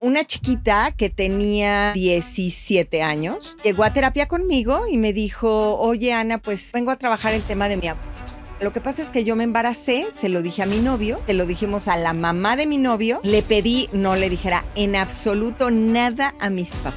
Una chiquita que tenía 17 años llegó a terapia conmigo y me dijo, oye Ana, pues vengo a trabajar el tema de mi aborto. Lo que pasa es que yo me embaracé, se lo dije a mi novio, se lo dijimos a la mamá de mi novio, le pedí no le dijera en absoluto nada a mis papás.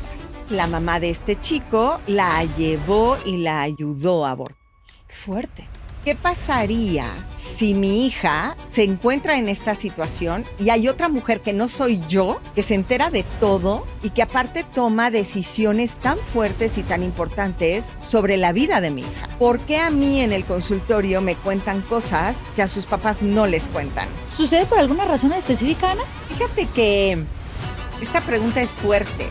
La mamá de este chico la llevó y la ayudó a abortar. Qué fuerte. ¿Qué pasaría si mi hija se encuentra en esta situación y hay otra mujer que no soy yo, que se entera de todo y que aparte toma decisiones tan fuertes y tan importantes sobre la vida de mi hija? ¿Por qué a mí en el consultorio me cuentan cosas que a sus papás no les cuentan? ¿Sucede por alguna razón específica, Ana? Fíjate que esta pregunta es fuerte.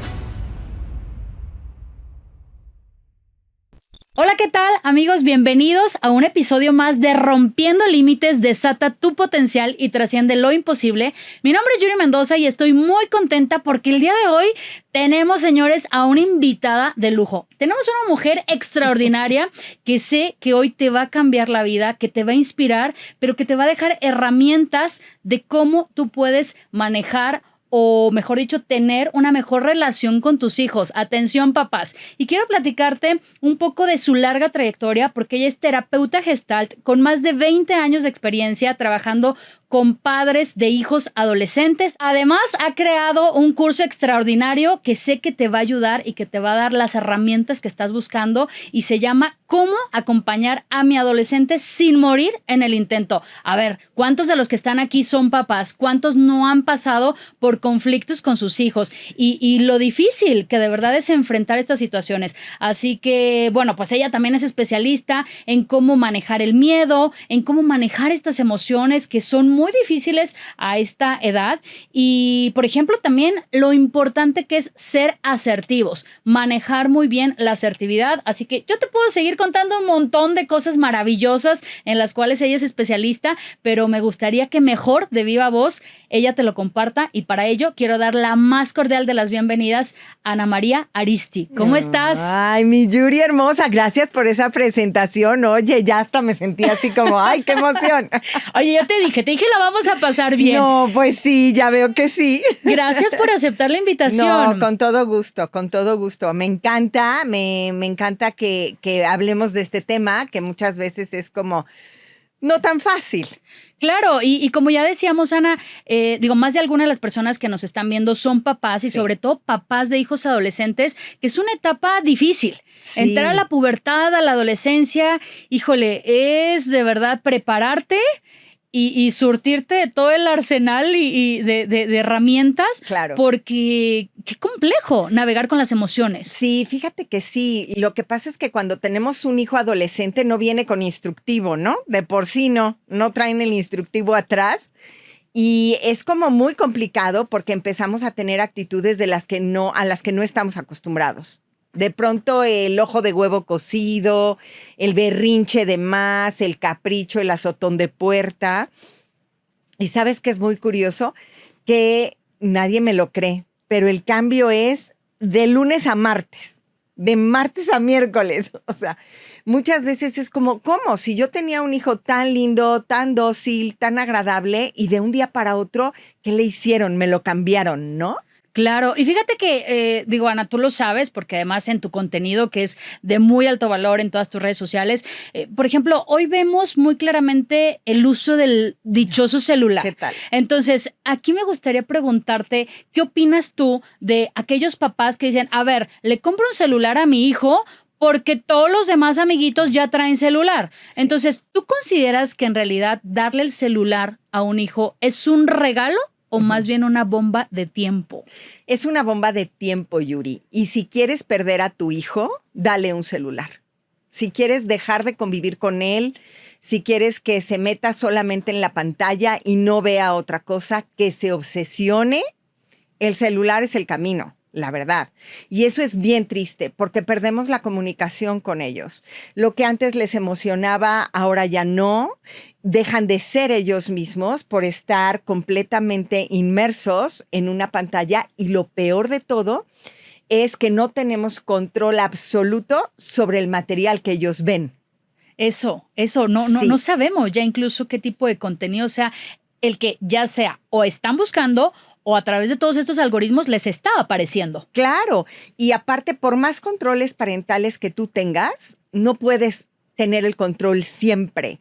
Hola, ¿qué tal, amigos? Bienvenidos a un episodio más de Rompiendo Límites, desata tu potencial y trasciende lo imposible. Mi nombre es Yuri Mendoza y estoy muy contenta porque el día de hoy tenemos, señores, a una invitada de lujo. Tenemos una mujer extraordinaria que sé que hoy te va a cambiar la vida, que te va a inspirar, pero que te va a dejar herramientas de cómo tú puedes manejar o mejor dicho, tener una mejor relación con tus hijos. Atención, papás. Y quiero platicarte un poco de su larga trayectoria porque ella es terapeuta Gestalt con más de 20 años de experiencia trabajando con padres de hijos adolescentes. Además, ha creado un curso extraordinario que sé que te va a ayudar y que te va a dar las herramientas que estás buscando y se llama ¿Cómo acompañar a mi adolescente sin morir en el intento? A ver, ¿cuántos de los que están aquí son papás? ¿Cuántos no han pasado por conflictos con sus hijos? Y lo difícil que de verdad es enfrentar estas situaciones. Así que, bueno, pues ella también es especialista en cómo manejar el miedo, en cómo manejar estas emociones que son muy difíciles a esta edad. Y, por ejemplo, también lo importante que es ser asertivos, manejar muy bien la asertividad. Así que yo te puedo seguir contando un montón de cosas maravillosas en las cuales ella es especialista, pero me gustaría que mejor de viva voz ella te lo comparta y para ello quiero dar la más cordial de las bienvenidas a Ana María Aristi. ¿Cómo estás? Ay, mi Yuri hermosa, gracias por esa presentación. Oye, ya hasta me sentí así como, ay, qué emoción. Oye, yo te dije la vamos a pasar bien. No, pues sí, ya veo que sí. Gracias por aceptar la invitación. No, con todo gusto, con todo gusto. Me encanta, me encanta que hablemos de este tema, que muchas veces es como no tan fácil. Claro, y como ya decíamos, Ana, más de algunas de las personas que nos están viendo son papás y sobre todo papás de hijos adolescentes, que es una etapa difícil. Sí. Entrar a la pubertad, a la adolescencia, híjole, es de verdad prepararte y surtirte de todo el arsenal y de herramientas. Claro. Porque qué complejo navegar con las emociones. Sí, fíjate que sí. Lo que pasa es que cuando tenemos un hijo adolescente no viene con instructivo, ¿no? De por sí no traen el instructivo atrás. Y es como muy complicado porque empezamos a tener actitudes a las que no estamos acostumbrados. De pronto el ojo de huevo cocido, el berrinche de más, el capricho, el azotón de puerta. Y ¿sabes qué es muy curioso? Que nadie me lo cree, pero el cambio es de lunes a martes, de martes a miércoles. O sea, muchas veces es como, ¿cómo? Si yo tenía un hijo tan lindo, tan dócil, tan agradable, y de un día para otro, ¿qué le hicieron? Me lo cambiaron, ¿no? Claro, y fíjate que, Ana, tú lo sabes, porque además en tu contenido, que es de muy alto valor en todas tus redes sociales, por ejemplo, hoy vemos muy claramente el uso del dichoso celular. ¿Qué tal? Entonces, aquí me gustaría preguntarte, ¿qué opinas tú de aquellos papás que dicen, a ver, le compro un celular a mi hijo porque todos los demás amiguitos ya traen celular? Sí. Entonces, ¿tú consideras que en realidad darle el celular a un hijo es un regalo? ¿O más bien una bomba de tiempo? Es una bomba de tiempo, Yuri. Y si quieres perder a tu hijo, dale un celular. Si quieres dejar de convivir con él, si quieres que se meta solamente en la pantalla y no vea otra cosa, que se obsesione, el celular es el camino, la verdad. Y eso es bien triste porque perdemos la comunicación con ellos. Lo que antes les emocionaba, ahora ya no. Dejan de ser ellos mismos por estar completamente inmersos en una pantalla y lo peor de todo es que no tenemos control absoluto sobre el material que ellos ven. Eso, no sabemos ya incluso qué tipo de contenido, o sea, el que ya sea o están buscando o a través de todos estos algoritmos les está apareciendo. Claro, y aparte, por más controles parentales que tú tengas, no puedes tener el control siempre,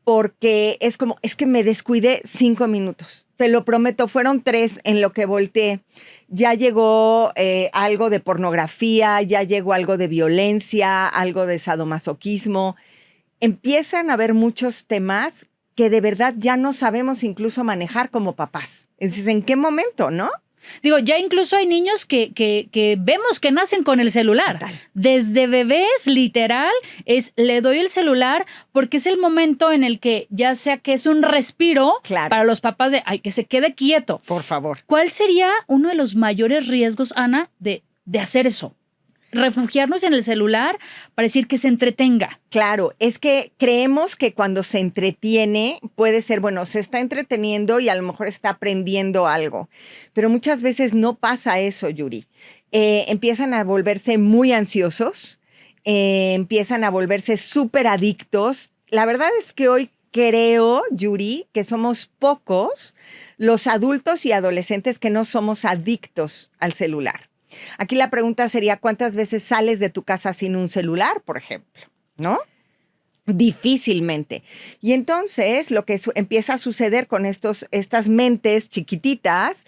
porque es como, es que me descuidé 5 minutos. Te lo prometo, fueron 3 en lo que volteé. Ya llegó algo de pornografía, ya llegó algo de violencia, algo de sadomasoquismo. Empiezan a haber muchos temas que de verdad ya no sabemos incluso manejar como papás. Entonces, ¿en qué momento, no? Digo, ya incluso hay niños que vemos que nacen con el celular. Total. Desde bebés, literal, le doy el celular porque es el momento en el que ya sea que es un respiro Claro. para los papás de, ay, que se quede quieto. Por favor. ¿Cuál sería uno de los mayores riesgos, Ana, de hacer eso? Refugiarnos en el celular para decir que se entretenga. Claro, es que creemos que cuando se entretiene puede ser, bueno, se está entreteniendo y a lo mejor está aprendiendo algo, pero muchas veces no pasa eso, Yuri. Empiezan a volverse muy ansiosos, empiezan a volverse súper adictos. La verdad es que hoy creo, Yuri, que somos pocos los adultos y adolescentes que no somos adictos al celular. Aquí la pregunta sería, ¿cuántas veces sales de tu casa sin un celular, por ejemplo? ¿No? Difícilmente. Y entonces lo que empieza a suceder con estas mentes chiquititas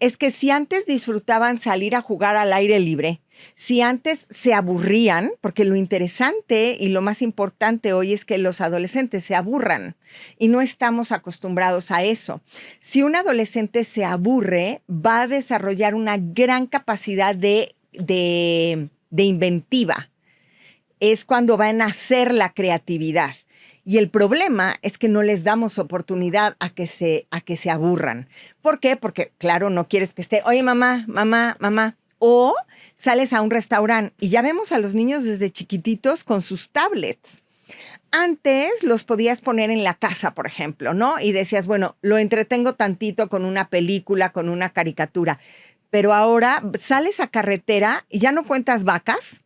es que si antes disfrutaban salir a jugar al aire libre, si antes se aburrían, porque lo interesante y lo más importante hoy es que los adolescentes se aburran y no estamos acostumbrados a eso. Si un adolescente se aburre, va a desarrollar una gran capacidad de inventiva. Es cuando va a nacer la creatividad. Y el problema es que no les damos oportunidad a que se aburran. ¿Por qué? Porque, claro, no quieres que esté, oye, mamá, mamá, mamá. O sales a un restaurante y ya vemos a los niños desde chiquititos con sus tablets. Antes los podías poner en la casa, por ejemplo, ¿no? Y decías, bueno, lo entretengo tantito con una película, con una caricatura. Pero ahora sales a carretera y ya no cuentas vacas.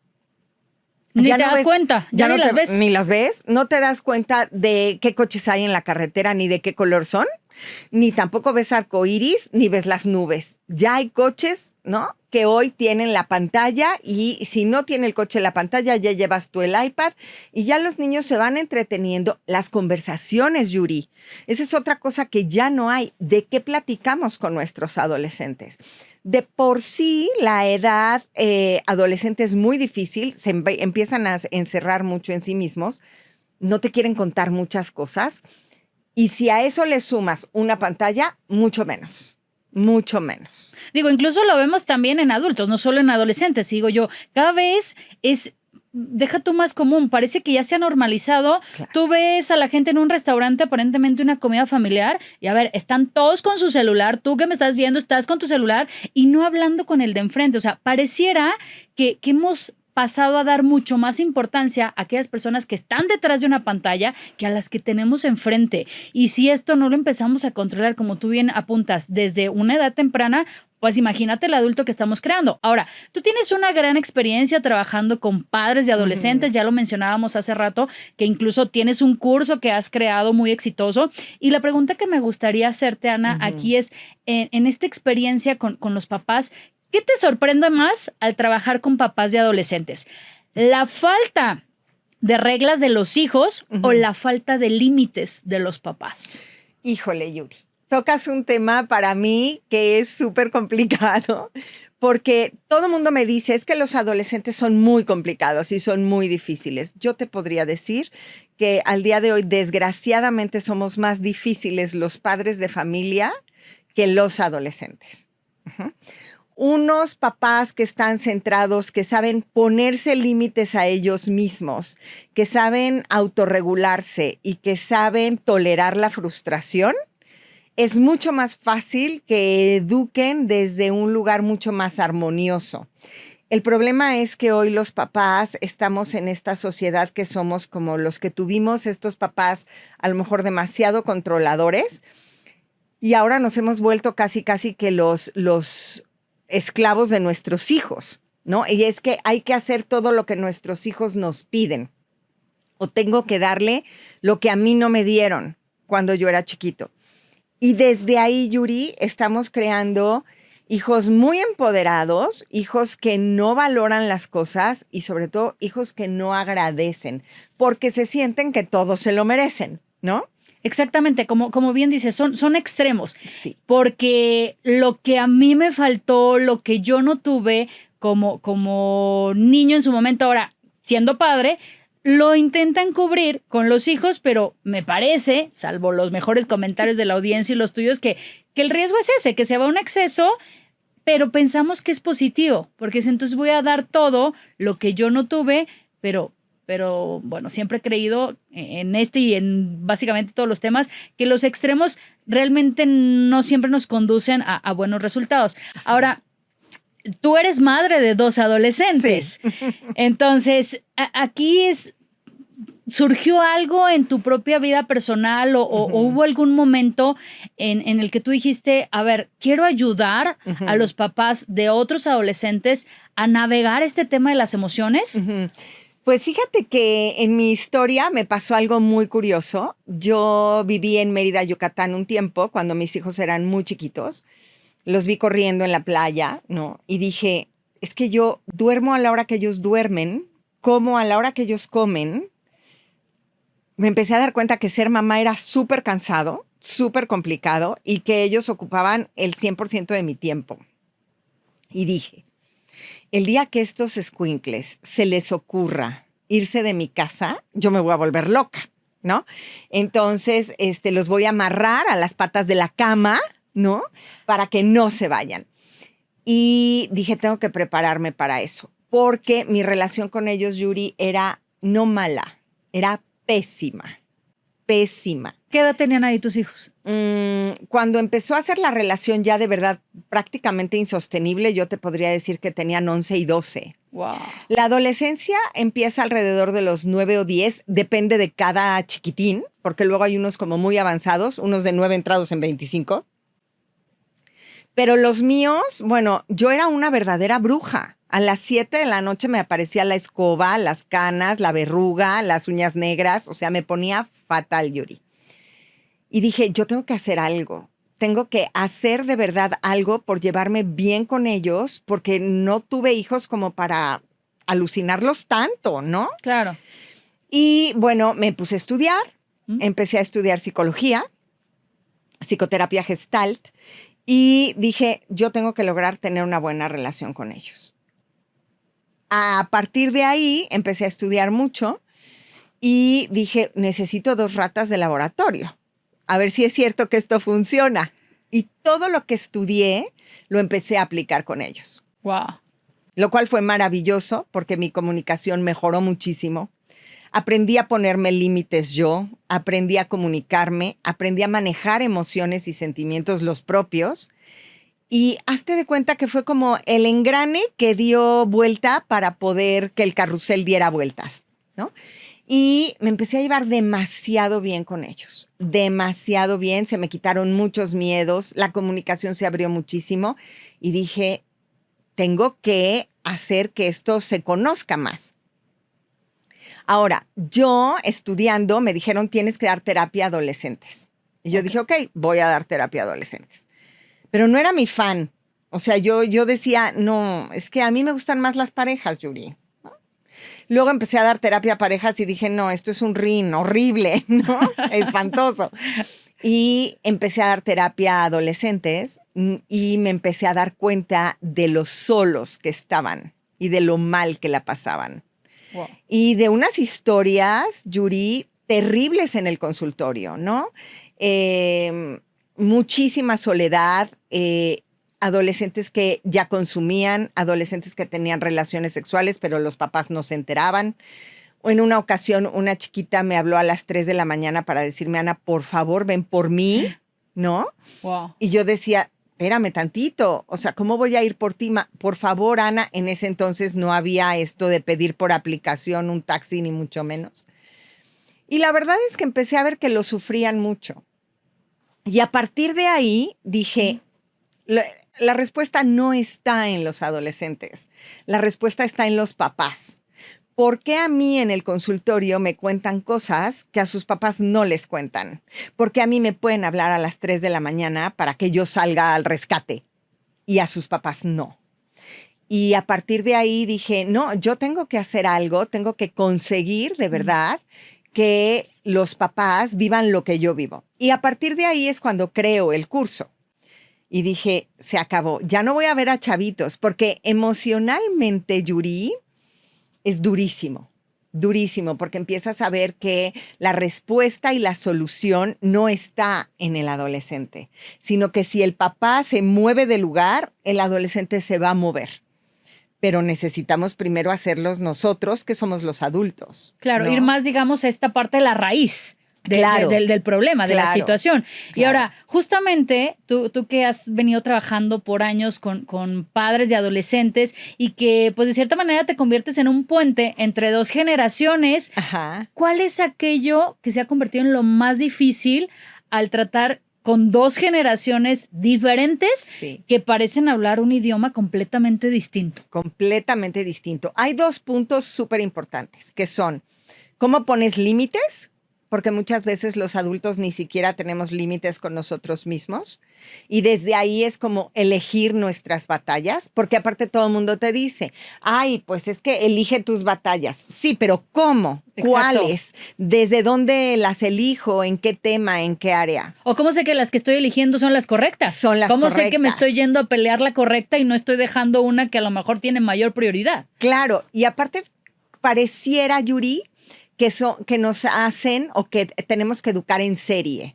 Ni Ya te no das ves- cuenta, ya ni las ves. Ni las ves, no te das cuenta de qué coches hay en la carretera, ni de qué color son, ni tampoco ves arcoíris, ni ves las nubes. Ya hay coches, ¿no? Que hoy tienen la pantalla y si no tiene el coche la pantalla, ya llevas tú el iPad y ya los niños se van entreteniendo. Las conversaciones, Yuri, esa es otra cosa que ya no hay. ¿De qué platicamos con nuestros adolescentes? De por sí, la edad adolescente es muy difícil, empiezan a encerrar mucho en sí mismos, no te quieren contar muchas cosas. Y si a eso le sumas una pantalla, mucho menos. Mucho menos. Digo, incluso lo vemos también en adultos, no solo en adolescentes. Digo yo, cada vez deja tú más común, parece que ya se ha normalizado. Claro. Tú ves a la gente en un restaurante, aparentemente una comida familiar, y a ver, están todos con su celular, tú que me estás viendo, estás con tu celular y no hablando con el de enfrente. O sea, pareciera que hemos pasado a dar mucho más importancia a aquellas personas que están detrás de una pantalla que a las que tenemos enfrente. Y si esto no lo empezamos a controlar, como tú bien apuntas, desde una edad temprana, pues imagínate el adulto que estamos creando. Ahora, tú tienes una gran experiencia trabajando con padres de adolescentes, ya lo mencionábamos hace rato, que incluso tienes un curso que has creado muy exitoso. Y la pregunta que me gustaría hacerte, Ana, aquí es, en esta experiencia con los papás, ¿qué te sorprende más al trabajar con papás de adolescentes? ¿La falta de reglas de los hijos o la falta de límites de los papás? Híjole, Yuri, tocas un tema para mí que es súper complicado porque todo el mundo me dice es que los adolescentes son muy complicados y son muy difíciles. Yo te podría decir que al día de hoy, desgraciadamente, somos más difíciles los padres de familia que los adolescentes. Unos papás que están centrados, que saben ponerse límites a ellos mismos, que saben autorregularse y que saben tolerar la frustración, es mucho más fácil que eduquen desde un lugar mucho más armonioso. El problema es que hoy los papás estamos en esta sociedad que somos como los que tuvimos estos papás a lo mejor demasiado controladores y ahora nos hemos vuelto casi que los esclavos de nuestros hijos, ¿no? Y es que hay que hacer todo lo que nuestros hijos nos piden o tengo que darle lo que a mí no me dieron cuando yo era chiquito. Y desde ahí, Yuri, estamos creando hijos muy empoderados, hijos que no valoran las cosas y sobre todo hijos que no agradecen porque se sienten que todos se lo merecen, ¿no? Exactamente, como bien dices, son extremos. Sí. Porque lo que a mí me faltó, lo que yo no tuve como niño en su momento, ahora siendo padre, lo intentan cubrir con los hijos, pero me parece, salvo los mejores comentarios de la audiencia y los tuyos, que el riesgo es ese, que se va a un exceso, pero pensamos que es positivo, porque entonces voy a dar todo lo que yo no tuve, pero bueno, siempre he creído en este y en básicamente todos los temas que los extremos realmente no siempre nos conducen a buenos resultados. Sí. Ahora, tú eres madre de 2 adolescentes. Sí. Entonces, aquí ¿surgió algo en tu propia vida personal o hubo algún momento en el que tú dijiste, a ver, quiero ayudar a los papás de otros adolescentes a navegar este tema de las emociones? Pues fíjate que en mi historia me pasó algo muy curioso. Yo viví en Mérida, Yucatán un tiempo cuando mis hijos eran muy chiquitos. Los vi corriendo en la playa, ¿no? Y dije, es que yo duermo a la hora que ellos duermen, como a la hora que ellos comen. Me empecé a dar cuenta que ser mamá era súper cansado, súper complicado y que ellos ocupaban el 100% de mi tiempo. Y dije, el día que estos escuincles se les ocurra irse de mi casa, yo me voy a volver loca, ¿no? Entonces, los voy a amarrar a las patas de la cama, ¿no? Para que no se vayan. Y dije, tengo que prepararme para eso, porque mi relación con ellos, Yuri, era no mala, era pésima. ¿Qué edad tenían ahí tus hijos? Cuando empezó a ser la relación ya de verdad prácticamente insostenible, yo te podría decir que tenían 11 y 12. Wow. La adolescencia empieza alrededor de los 9 o 10, depende de cada chiquitín, porque luego hay unos como muy avanzados, unos de 9 entrados en 25. Pero los míos, bueno, yo era una verdadera bruja. A las 7 de la noche me aparecía la escoba, las canas, la verruga, las uñas negras. O sea, me ponía fatal, Yuri. Y dije, yo tengo que hacer algo. Tengo que hacer de verdad algo por llevarme bien con ellos, porque no tuve hijos como para alucinarlos tanto, ¿no? Claro. Y bueno, me puse a estudiar. Empecé a estudiar psicología, psicoterapia Gestalt. Y dije, yo tengo que lograr tener una buena relación con ellos. A partir de ahí empecé a estudiar mucho y dije, necesito 2 ratas de laboratorio. A ver si es cierto que esto funciona. Y todo lo que estudié lo empecé a aplicar con ellos. Wow. Lo cual fue maravilloso porque mi comunicación mejoró muchísimo. Aprendí a ponerme límites yo, aprendí a comunicarme, aprendí a manejar emociones y sentimientos los propios. Y hazte de cuenta que fue como el engrane que dio vuelta para poder que el carrusel diera vueltas, ¿no? Y me empecé a llevar demasiado bien con ellos, demasiado bien. Se me quitaron muchos miedos, la comunicación se abrió muchísimo y dije, tengo que hacer que esto se conozca más. Ahora, yo estudiando me dijeron, tienes que dar terapia a adolescentes. Y yo dije, ok, voy a dar terapia a adolescentes. Pero no era mi fan. O sea, yo decía, no, es que a mí me gustan más las parejas, Yuri. ¿No? Luego empecé a dar terapia a parejas y dije, no, esto es un rin horrible, ¿no? Espantoso. Y empecé a dar terapia a adolescentes y me empecé a dar cuenta de lo solos que estaban y de lo mal que la pasaban. Wow. Y de unas historias, Yuri, terribles en el consultorio, ¿no? Muchísima soledad, adolescentes que ya consumían, adolescentes que tenían relaciones sexuales, pero los papás no se enteraban. En una ocasión, una chiquita me habló a las 3 de la mañana para decirme, Ana, por favor, ven por mí, ¿no? Wow. Y yo decía, espérame tantito, o sea, ¿cómo voy a ir por ti? Por favor, Ana, en ese entonces no había esto de pedir por aplicación un taxi, ni mucho menos. Y la verdad es que empecé a ver que lo sufrían mucho. Y a partir de ahí dije, la respuesta no está en los adolescentes, la respuesta está en los papás. ¿por qué a mí en el consultorio me cuentan cosas que a sus papás no les cuentan? ¿Por qué a mí me pueden hablar a las 3 de la mañana para que yo salga al rescate y a sus papás no? Y a partir de ahí dije, no, yo tengo que hacer algo, tengo que conseguir de verdad que los papás vivan lo que yo vivo. Y a partir de ahí es cuando creo el curso. Y dije, se acabó, ya no voy a ver a chavitos, porque emocionalmente, Yuri, es durísimo, durísimo, porque empiezas a ver que la respuesta y la solución no está en el adolescente, sino que si el papá se mueve del lugar, el adolescente se va a mover. Pero necesitamos primero hacerlos nosotros, que somos los adultos. Claro, ¿no? ir más, digamos, a esta parte de la raíz del problema, de la situación. Claro. Y ahora, justamente, tú que has venido trabajando por años con padres de adolescentes y que, pues, de cierta manera te conviertes en un puente entre dos generaciones, Ajá. ¿cuál es aquello que se ha convertido en lo más difícil al tratar con dos generaciones diferentes que parecen hablar un idioma completamente distinto? Completamente distinto. Hay 2 puntos súper importantes, que son, ¿cómo pones límites? Porque muchas veces los adultos ni siquiera tenemos límites con nosotros mismos. Y desde ahí es como elegir nuestras batallas, porque aparte todo el mundo te dice, ay, pues es que elige tus batallas. Sí, pero ¿cómo? Exacto. ¿Cuáles? ¿Desde dónde las elijo? ¿En qué tema? ¿En qué área? ¿O cómo sé que las que estoy eligiendo son las correctas? Son las ¿Cómo correctas. sé que me estoy yendo a pelear la correcta y no estoy dejando una que a lo mejor tiene mayor prioridad? Claro, y aparte pareciera, Yuri, que nos hacen o que tenemos que educar en serie.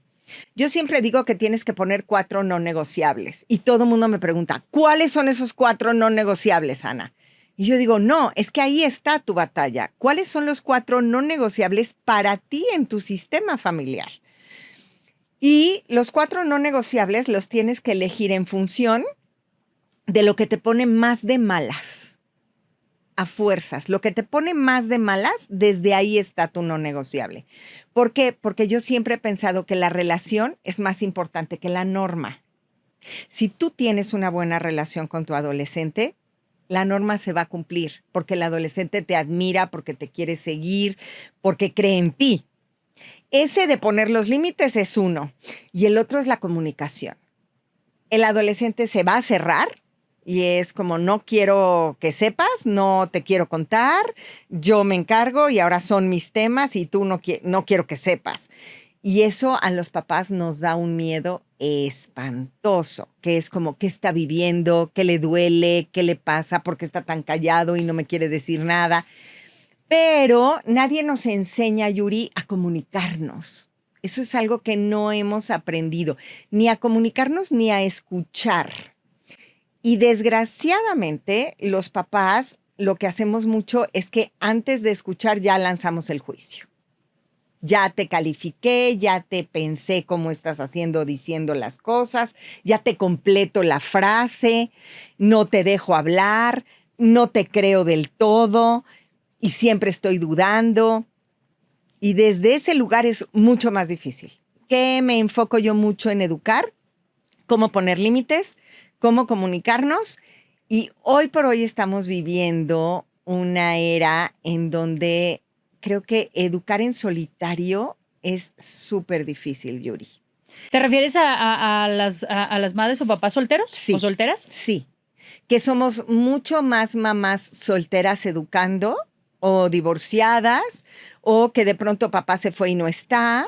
Yo siempre digo que tienes que poner 4 no negociables y todo el mundo me pregunta, ¿cuáles son esos 4 no negociables, Ana? Y yo digo, no, es que ahí está tu batalla. ¿Cuáles son los 4 no negociables para ti en tu sistema familiar? Y los 4 no negociables los tienes que elegir en función de lo que te pone más de malas. A fuerzas, lo que te pone más de malas, desde ahí está tu no negociable. ¿Por qué? Porque yo siempre he pensado que la relación es más importante que la norma. Si tú tienes una buena relación con tu adolescente, la norma se va a cumplir, porque el adolescente te admira, porque te quiere seguir, porque cree en ti. Ese de poner los límites es uno, y el otro es la comunicación. El adolescente se va a cerrar, y es como, no quiero que sepas, no te quiero contar, yo me encargo y ahora son mis temas y tú no quiero que sepas. Y eso a los papás nos da un miedo espantoso, que es como, ¿qué está viviendo? ¿Qué le duele? ¿Qué le pasa? ¿Por qué está tan callado y no me quiere decir nada? Pero nadie nos enseña, Yuri, a comunicarnos. Eso es algo que no hemos aprendido, ni a comunicarnos ni a escuchar. Y desgraciadamente, los papás lo que hacemos mucho es que antes de escuchar ya lanzamos el juicio. Ya te califiqué, ya te pensé cómo estás haciendo, diciendo las cosas, ya te completo la frase, no te dejo hablar, no te creo del todo y siempre estoy dudando. Y desde ese lugar es mucho más difícil. ¿Qué me enfoco yo mucho en educar? ¿Cómo poner límites? ¿Cómo comunicarnos? Y hoy por hoy estamos viviendo una era en donde creo que educar en solitario es súper difícil, Yuri. ¿Te refieres a las madres o papás solteros? Sí. ¿O solteras? Sí, que somos mucho más mamás solteras educando o divorciadas o que de pronto papá se fue y no está,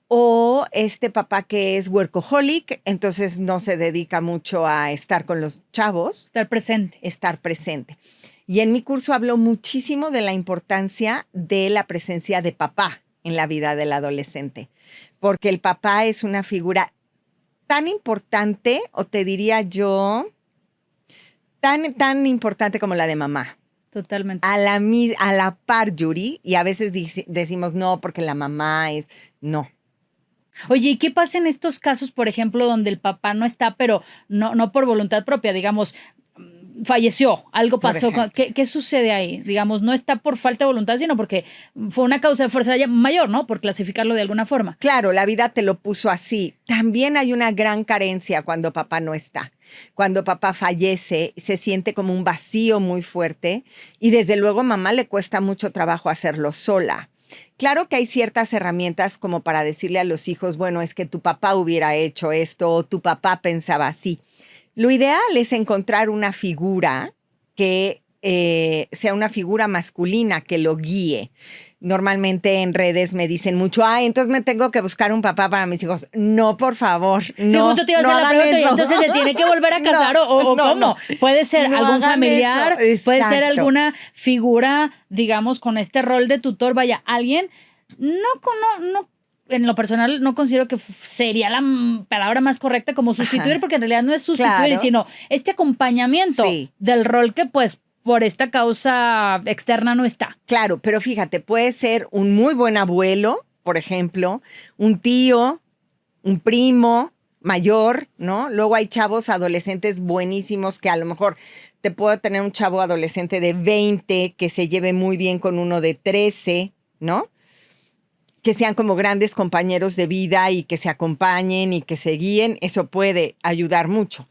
o este papá que es workaholic, entonces no se dedica mucho a estar con los chavos. Estar presente. Estar presente. Y en mi curso hablo muchísimo de la importancia de la presencia de papá en la vida del adolescente, porque el papá es una figura tan importante, o te diría yo, tan importante como la de mamá. Totalmente. A la par, Yuri, y a veces decimos no, porque la mamá es... No. Oye, ¿y qué pasa en estos casos, por ejemplo, donde el papá no está, pero no por voluntad propia, digamos, falleció, algo Por pasó. ejemplo. ¿Qué sucede ahí? Digamos, no está por falta de voluntad, sino porque fue una causa de fuerza mayor, ¿no? Por clasificarlo de alguna forma. Claro, la vida te lo puso así. También hay una gran carencia cuando papá no está. Cuando papá fallece, se siente como un vacío muy fuerte y desde luego mamá le cuesta mucho trabajo hacerlo sola. Claro que hay ciertas herramientas como para decirle a los hijos, bueno, es que tu papá hubiera hecho esto o tu papá pensaba así. Lo ideal es encontrar una figura que sea una figura masculina que lo guíe. Normalmente en redes me dicen mucho, entonces me tengo que buscar un papá para mis hijos. No, por favor, no. Sí, justo te iba a hacer la pregunta, y entonces se tiene que volver a casar o ¿cómo? No. Puede ser No algún hagan familiar, eso. puede ser Exacto. alguna figura, digamos, con este rol de tutor, vaya, alguien, no, en lo personal no considero que sería la palabra más correcta como sustituir, Ajá. porque en realidad no es sustituir, Claro. sino este acompañamiento Sí. del rol que pues por esta causa externa no está. Claro, pero fíjate, puede ser un muy buen abuelo, por ejemplo, un tío, un primo mayor, ¿no? Luego hay chavos adolescentes buenísimos que a lo mejor te puedo tener un chavo adolescente de 20 que se lleve muy bien con uno de 13, ¿no? Que sean como grandes compañeros de vida y que se acompañen y que se guíen, eso puede ayudar mucho.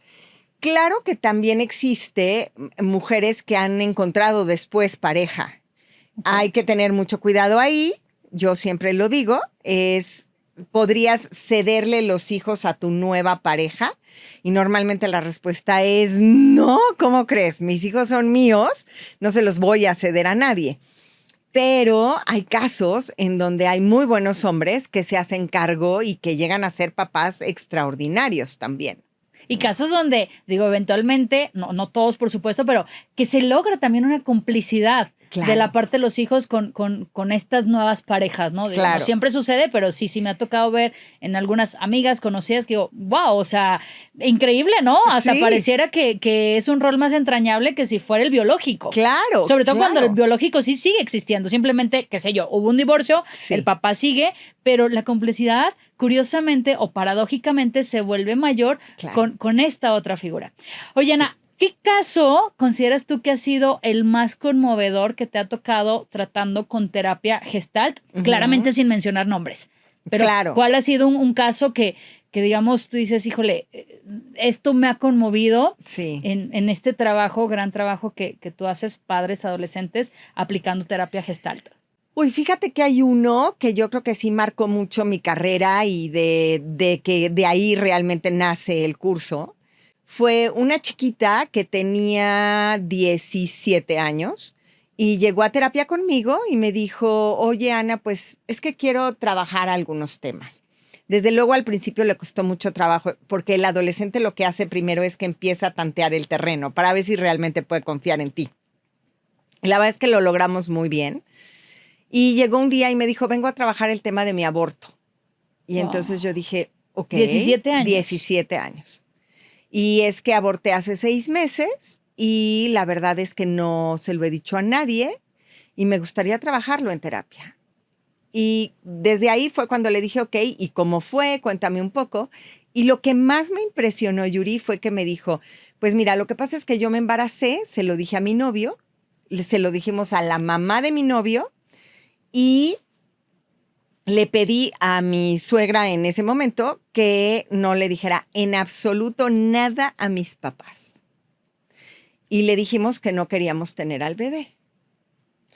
Claro que también existe mujeres que han encontrado después pareja. Hay que tener mucho cuidado ahí. Yo siempre lo digo, ¿podrías cederle los hijos a tu nueva pareja? Y normalmente la respuesta es no, ¿cómo crees? Mis hijos son míos, no se los voy a ceder a nadie. Pero hay casos en donde hay muy buenos hombres que se hacen cargo y que llegan a ser papás extraordinarios también. Y casos donde, digo, eventualmente, no todos por supuesto, pero que se logra también una complicidad Claro. de la parte de los hijos con estas nuevas parejas, ¿no? Digo, Claro. no siempre sucede, pero sí me ha tocado ver en algunas amigas conocidas que digo, wow, o sea, increíble, ¿no? Hasta Sí. pareciera que es un rol más entrañable que si fuera el biológico. Claro. Sobre todo claro. cuando el biológico sí sigue existiendo, simplemente, qué sé yo, hubo un divorcio, Sí. el papá sigue, pero la complicidad, curiosamente o paradójicamente, se vuelve mayor Claro. con esta otra figura. Oye, Ana, ¿qué caso consideras tú que ha sido el más conmovedor que te ha tocado tratando con terapia Gestalt? Ujú. Claramente sin mencionar nombres. Pero Claro. ¿cuál ha sido un caso que digamos tú dices, híjole, esto me ha conmovido Sí. en este trabajo, gran trabajo que tú haces, padres, adolescentes, aplicando terapia Gestalt? Uy, fíjate que hay uno que yo creo que sí marcó mucho mi carrera y de que de ahí realmente nace el curso. Fue una chiquita que tenía 17 años y llegó a terapia conmigo y me dijo, oye, Ana, pues es que quiero trabajar algunos temas. Desde luego al principio le costó mucho trabajo porque el adolescente lo que hace primero es que empieza a tantear el terreno para ver si realmente puede confiar en ti. La verdad es que lo logramos muy bien. Y llegó un día y me dijo, vengo a trabajar el tema de mi aborto. Y Wow. entonces yo dije, ok. 17 años. 17 años. Y es que aborté hace 6 meses y la verdad es que no se lo he dicho a nadie y me gustaría trabajarlo en terapia. Y desde ahí fue cuando le dije, ok, ¿y cómo fue? Cuéntame un poco. Y lo que más me impresionó, Yuri, fue que me dijo, pues mira, lo que pasa es que yo me embaracé, se lo dije a mi novio, se lo dijimos a la mamá de mi novio, y le pedí a mi suegra en ese momento que no le dijera en absoluto nada a mis papás. Y le dijimos que no queríamos tener al bebé.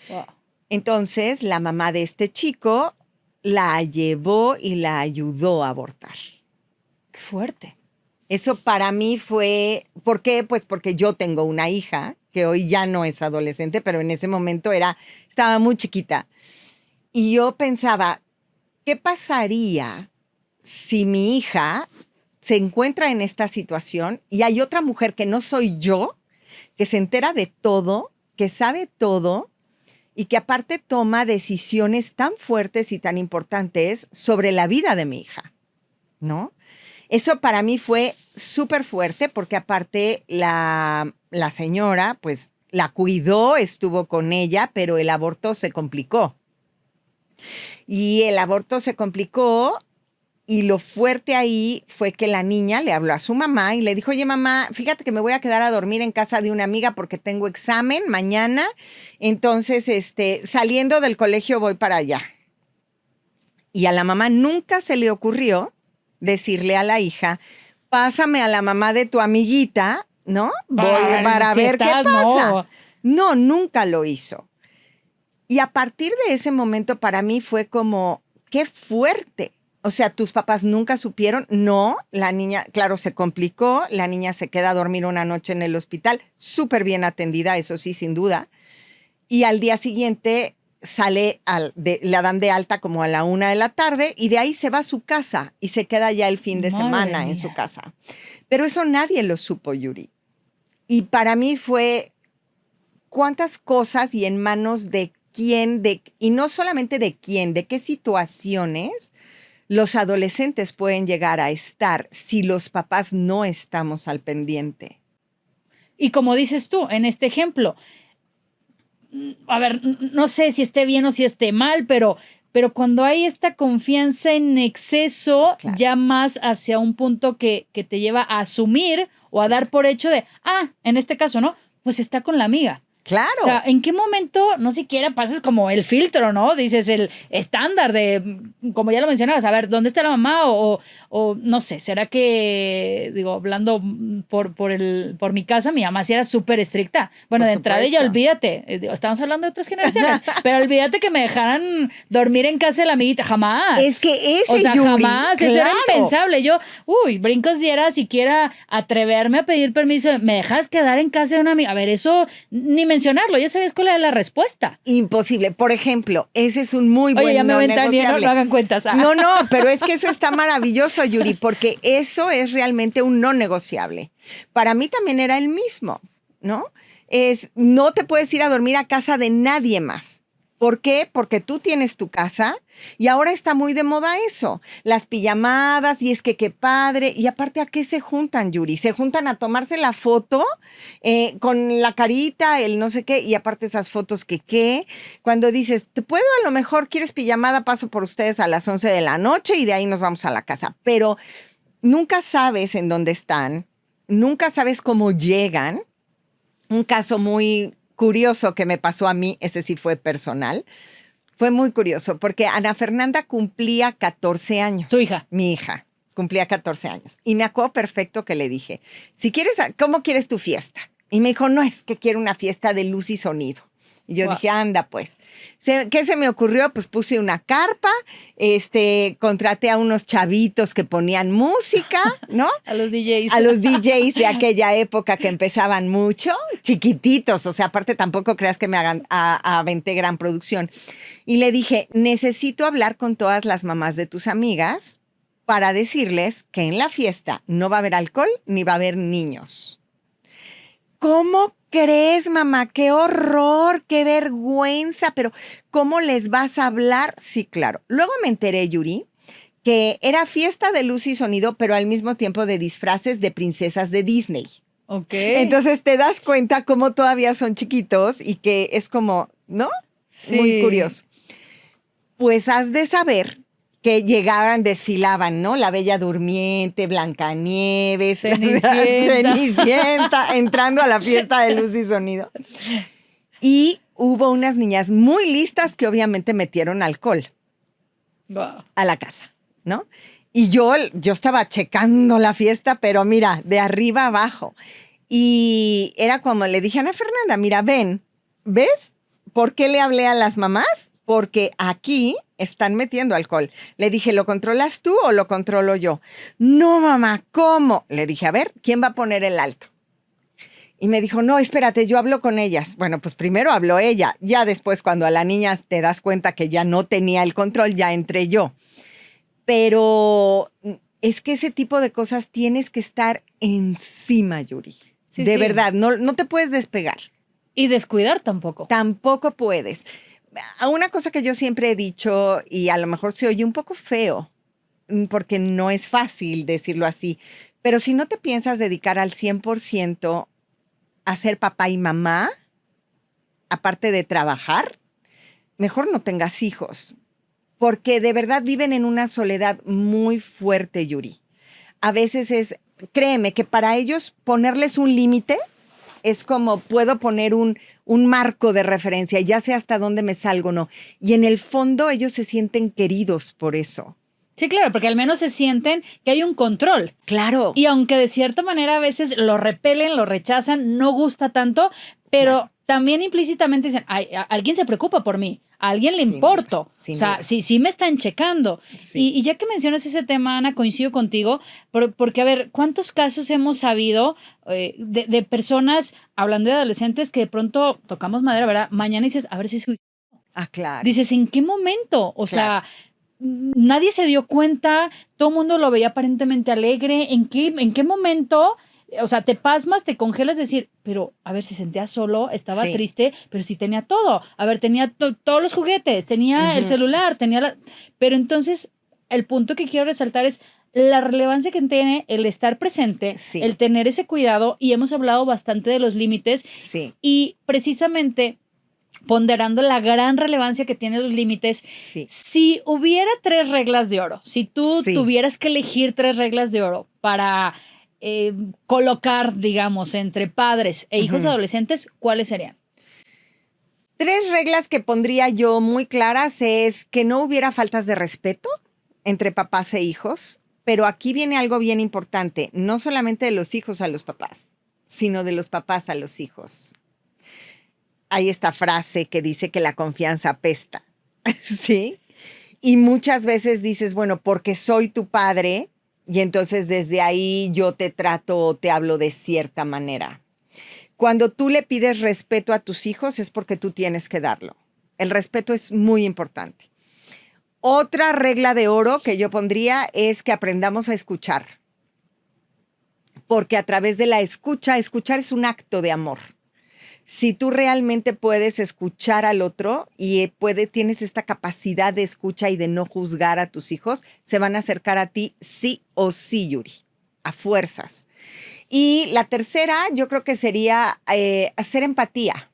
Wow. Entonces, la mamá de este chico la llevó y la ayudó a abortar. Qué fuerte. Eso para mí fue, ¿por qué? Pues porque yo tengo una hija que hoy ya no es adolescente, pero en ese momento estaba muy chiquita. Y yo pensaba, ¿qué pasaría si mi hija se encuentra en esta situación y hay otra mujer que no soy yo, que se entera de todo, que sabe todo y que aparte toma decisiones tan fuertes y tan importantes sobre la vida de mi hija, ¿no? Eso para mí fue súper fuerte porque aparte la señora pues la cuidó, estuvo con ella, pero el aborto se complicó. Y el aborto se complicó Y lo fuerte ahí fue que la niña le habló a su mamá y le dijo, oye, mamá, fíjate que me voy a quedar a dormir en casa de una amiga porque tengo examen mañana. Entonces, saliendo del colegio voy para allá. Y a la mamá nunca se le ocurrió decirle a la hija, pásame a la mamá de tu amiguita, ¿no? Voy para si ver qué estás, pasa. no. No, nunca lo hizo. Y a partir de ese momento para mí fue como, qué fuerte. O sea, ¿tus papás nunca supieron? No, la niña, claro, se complicó, la niña se queda a dormir una noche en el hospital, súper bien atendida, eso sí, sin duda. Y al día siguiente la dan de alta como a la 1 de la tarde y de ahí se va a su casa y se queda ya el fin de Madre semana mía. en su casa. Pero eso nadie lo supo, Yuri. Y para mí fue cuántas cosas y en manos de quién, y no solamente de quién, de qué situaciones los adolescentes pueden llegar a estar si los papás no estamos al pendiente. Y como dices tú, en este ejemplo, a ver, no sé si esté bien o si esté mal, pero cuando hay esta confianza en exceso, Claro. ya más hacia un punto que te lleva a asumir o a dar por hecho de, en este caso, ¿no? Pues está con la amiga. Claro. O sea, ¿en qué momento no siquiera pasas como el filtro, ¿no? Dices el estándar de, como ya lo mencionabas, a ver, ¿dónde está la mamá? O no sé, ¿será que, digo, hablando por mi casa, mi mamá sí era súper estricta? Bueno, Por de entrada ella, supuesto. olvídate, estamos hablando de otras generaciones, pero olvídate que me dejaran dormir en casa de la amiguita, jamás. Es que ese, o sea, Yuri, jamás, eso era claro. impensable. Yo, brincos diera siquiera atreverme a pedir permiso, ¿me dejas quedar en casa de una amiga? A ver, eso ni mencionarlo, ya sabes cuál era la respuesta. Imposible. Por ejemplo, ese es un muy buen Oye, ya me no ventaneé, negociable. no hagan cuentas. No, pero es que eso está maravilloso, Yuri, porque eso es realmente un no negociable. Para mí también era el mismo, ¿no? No te puedes ir a dormir a casa de nadie más. ¿Por qué? Porque tú tienes tu casa y ahora está muy de moda eso. Las pijamadas y es que qué padre. Y aparte, ¿a qué se juntan, Yuri? Se juntan a tomarse la foto con la carita, el no sé qué, y aparte esas fotos que qué. Cuando dices, te puedo a lo mejor, ¿quieres pijamada? Paso por ustedes a las 11 de la noche y de ahí nos vamos a la casa. Pero nunca sabes en dónde están, nunca sabes cómo llegan. Un caso muy curioso que me pasó a mí, ese sí fue personal, fue muy curioso porque Ana Fernanda cumplía 14 años. Tu hija. Mi hija cumplía 14 años. Y me acuerdo perfecto que le dije, si quieres, ¿cómo quieres tu fiesta? Y me dijo, no, es que quiero una fiesta de luz y sonido. Y yo dije, anda pues. ¿Qué se me ocurrió? Pues puse una carpa, contraté a unos chavitos que ponían música, ¿no? A los DJs. A los DJs de aquella época que empezaban mucho, chiquititos, o sea, aparte tampoco creas que me aventé gran producción. Y le dije, necesito hablar con todas las mamás de tus amigas para decirles que en la fiesta no va a haber alcohol ni va a haber niños. ¿Cómo crees, mamá? ¡Qué horror! ¡Qué vergüenza! Pero, ¿cómo les vas a hablar? Sí, claro. Luego me enteré, Yuri, que era fiesta de luz y sonido, pero al mismo tiempo de disfraces de princesas de Disney. Ok. Entonces te das cuenta cómo todavía son chiquitos y que es como, ¿no? Sí. Muy curioso. Pues has de saber que llegaban, desfilaban, ¿no? La Bella Durmiente, Blancanieves, Cenicienta, entrando a la fiesta de luz y sonido. Y hubo unas niñas muy listas que obviamente metieron alcohol a la casa, ¿no? Y yo estaba checando la fiesta, pero mira, de arriba abajo. Y era como le dije a Ana Fernanda, mira, ¿ves? ¿Por qué le hablé a las mamás? Porque aquí están metiendo alcohol. Le dije, ¿lo controlas tú o lo controlo yo? No, mamá, ¿cómo? Le dije, a ver, ¿quién va a poner el alto? Y me dijo, no, espérate, yo hablo con ellas. Bueno, pues primero habló ella. Ya después, cuando a la niña te das cuenta que ya no tenía el control, ya entré yo. Pero es que ese tipo de cosas tienes que estar encima, Yuri. Sí, de sí. verdad, no te puedes despegar. Y descuidar tampoco. Tampoco puedes. Una cosa que yo siempre he dicho, y a lo mejor se oye un poco feo, porque no es fácil decirlo así, pero si no te piensas dedicar al 100% a ser papá y mamá, aparte de trabajar, mejor no tengas hijos. porque de verdad viven en una soledad muy fuerte, Yuri. A veces créeme que para ellos ponerles un límite es como puedo poner un marco de referencia, ya sé hasta dónde me salgo o no. Y en el fondo ellos se sienten queridos por eso. Sí, claro, porque al menos se sienten que hay un control. Claro. Y aunque de cierta manera a veces lo repelen, lo rechazan, no gusta tanto, pero también implícitamente dicen, alguien se preocupa por mí, a alguien le importo. O sea, sí me están checando. Sí. Y ya que mencionas ese tema, Ana, coincido contigo, porque a ver, ¿cuántos casos hemos sabido de personas, hablando de adolescentes, que de pronto tocamos madera, ¿verdad? Mañana dices, a ver si es... claro. Dices, ¿en qué momento? O sea... Nadie se dio cuenta, todo el mundo lo veía aparentemente alegre. ¿En qué momento? O sea, te pasmas, te congelas, decir, pero a ver, se sentía solo, estaba triste, pero sí tenía todo. A ver, tenía todos los juguetes, tenía el celular, Pero entonces, el punto que quiero resaltar es la relevancia que tiene el estar presente, el tener ese cuidado, y hemos hablado bastante de los límites. Y precisamente... ponderando la gran relevancia que tienen los límites. Si hubiera 3 reglas de oro, si tú tuvieras que elegir 3 reglas de oro para colocar, digamos, entre padres e hijos adolescentes, ¿cuáles serían? 3 reglas que pondría yo muy claras es que no hubiera faltas de respeto entre papás e hijos, pero aquí viene algo bien importante, no solamente de los hijos a los papás, sino de los papás a los hijos. Hay esta frase que dice que la confianza apesta, ¿sí? Y muchas veces dices, bueno, porque soy tu padre, y entonces desde ahí yo te trato o te hablo de cierta manera. Cuando tú le pides respeto a tus hijos es porque tú tienes que darlo. El respeto es muy importante. Otra regla de oro que yo pondría es que aprendamos a escuchar. Porque a través de la escuchar es un acto de amor. Si tú realmente puedes escuchar al otro y tienes esta capacidad de escucha y de no juzgar a tus hijos, se van a acercar a ti sí o sí, Yuri, a fuerzas. Y la tercera, yo creo que sería hacer empatía.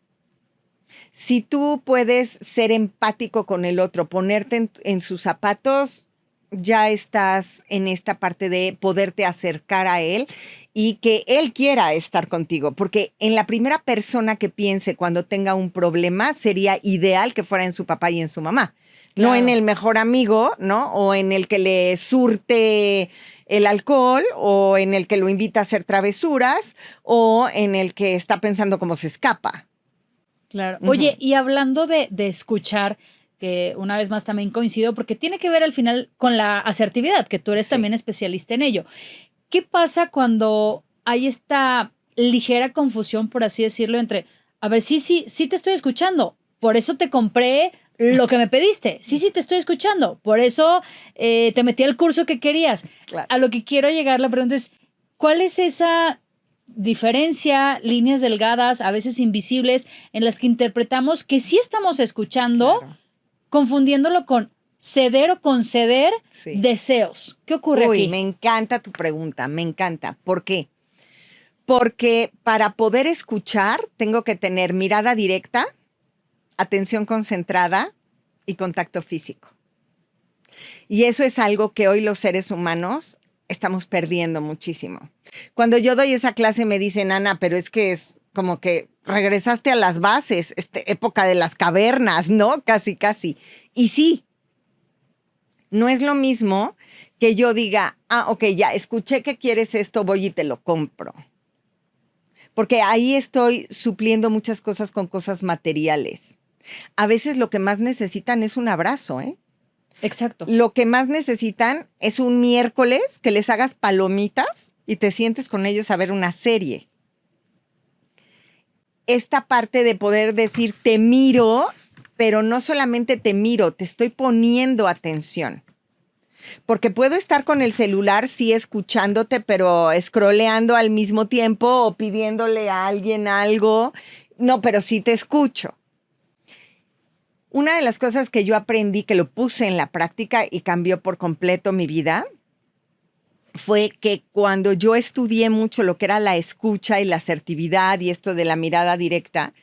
Si tú puedes ser empático con el otro, ponerte en sus zapatos, ya estás en esta parte de poderte acercar a él y que él quiera estar contigo, porque en la primera persona que piense cuando tenga un problema sería ideal que fuera en su papá y en su mamá, claro. No en el mejor amigo, ¿no? O en el que le surte el alcohol, o en el que lo invita a hacer travesuras, o en el que está pensando cómo se escapa. Claro. Oye, y hablando de escuchar, que una vez más también coincido, porque tiene que ver al final con la asertividad, que tú eres también especialista en ello. ¿Qué pasa cuando hay esta ligera confusión, por así decirlo, entre, a ver, sí te estoy escuchando, por eso te compré lo que me pediste, sí te estoy escuchando, por eso te metí al curso que querías? Claro. A lo que quiero llegar, la pregunta es, ¿cuál es esa diferencia, líneas delgadas, a veces invisibles, en las que interpretamos que sí estamos escuchando, claro, confundiéndolo con ceder o conceder deseos? ¿Qué ocurre aquí? Me encanta tu pregunta, me encanta. ¿Por qué? Porque para poder escuchar tengo que tener mirada directa, atención concentrada y contacto físico. Y eso es algo que hoy los seres humanos estamos perdiendo muchísimo. Cuando yo doy esa clase me dicen, Ana, pero es que es como que regresaste a las bases, época de las cavernas, ¿no? Casi. Y sí, no es lo mismo que yo diga, ok, ya escuché que quieres esto, voy y te lo compro. Porque ahí estoy supliendo muchas cosas con cosas materiales. A veces lo que más necesitan es un abrazo, ¿eh? Exacto. Lo que más necesitan es un miércoles que les hagas palomitas y te sientes con ellos a ver una serie. Esta parte de poder decir, te miro, pero no solamente te miro, te estoy poniendo atención. Porque puedo estar con el celular, sí, escuchándote, pero scrolleando al mismo tiempo o pidiéndole a alguien algo. No, pero sí te escucho. Una de las cosas que yo aprendí, que lo puse en la práctica y cambió por completo mi vida, fue que cuando yo estudié mucho lo que era la escucha y la asertividad y esto de la mirada directa,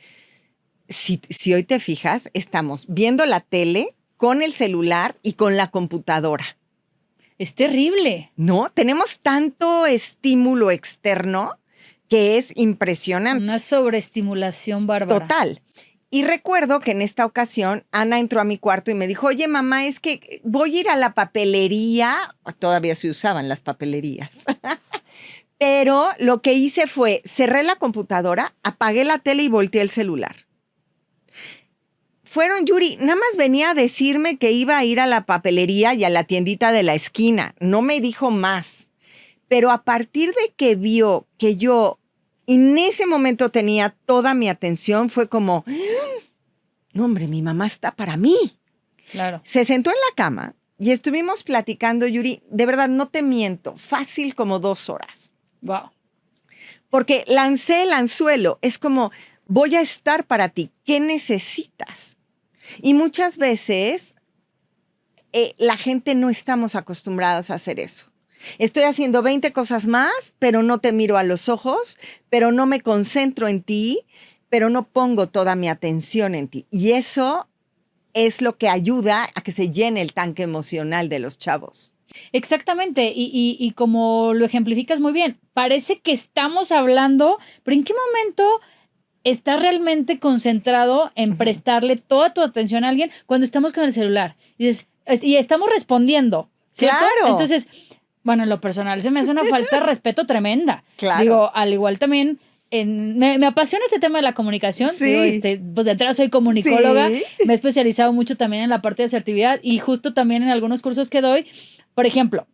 si hoy te fijas, estamos viendo la tele con el celular y con la computadora. Es terrible. No, tenemos tanto estímulo externo que es impresionante. Una sobreestimulación bárbara. Total. Y recuerdo que en esta ocasión Ana entró a mi cuarto y me dijo, oye, mamá, es que voy a ir a la papelería. Todavía se usaban las papelerías. Pero lo que hice fue, cerré la computadora, apagué la tele y volteé el celular. Fueron, Yuri, nada más venía a decirme que iba a ir a la papelería y a la tiendita de la esquina. No me dijo más. Pero a partir de que vio que yo en ese momento tenía toda mi atención, fue como, no, hombre, mi mamá está para mí. Claro. Se sentó en la cama y estuvimos platicando, Yuri, de verdad, no te miento, fácil como 2 horas. Wow. Porque lancé el anzuelo, es como, voy a estar para ti, ¿qué necesitas? Y muchas veces la gente no estamos acostumbrados a hacer eso. Estoy haciendo 20 cosas más, pero no te miro a los ojos, pero no me concentro en ti, pero no pongo toda mi atención en ti. Y eso es lo que ayuda a que se llene el tanque emocional de los chavos. Exactamente, y como lo ejemplificas muy bien, parece que estamos hablando, pero ¿en qué momento estás realmente concentrado en prestarle toda tu atención a alguien cuando estamos con el celular? Y estamos respondiendo, ¿cierto? Claro. Entonces, bueno, en lo personal se me hace una falta de respeto tremenda. Claro. Digo, al igual también, me apasiona este tema de la comunicación. Sí. Digo, pues de entrada soy comunicóloga, Sí. me he especializado mucho también en la parte de asertividad y justo también en algunos cursos que doy. Por ejemplo,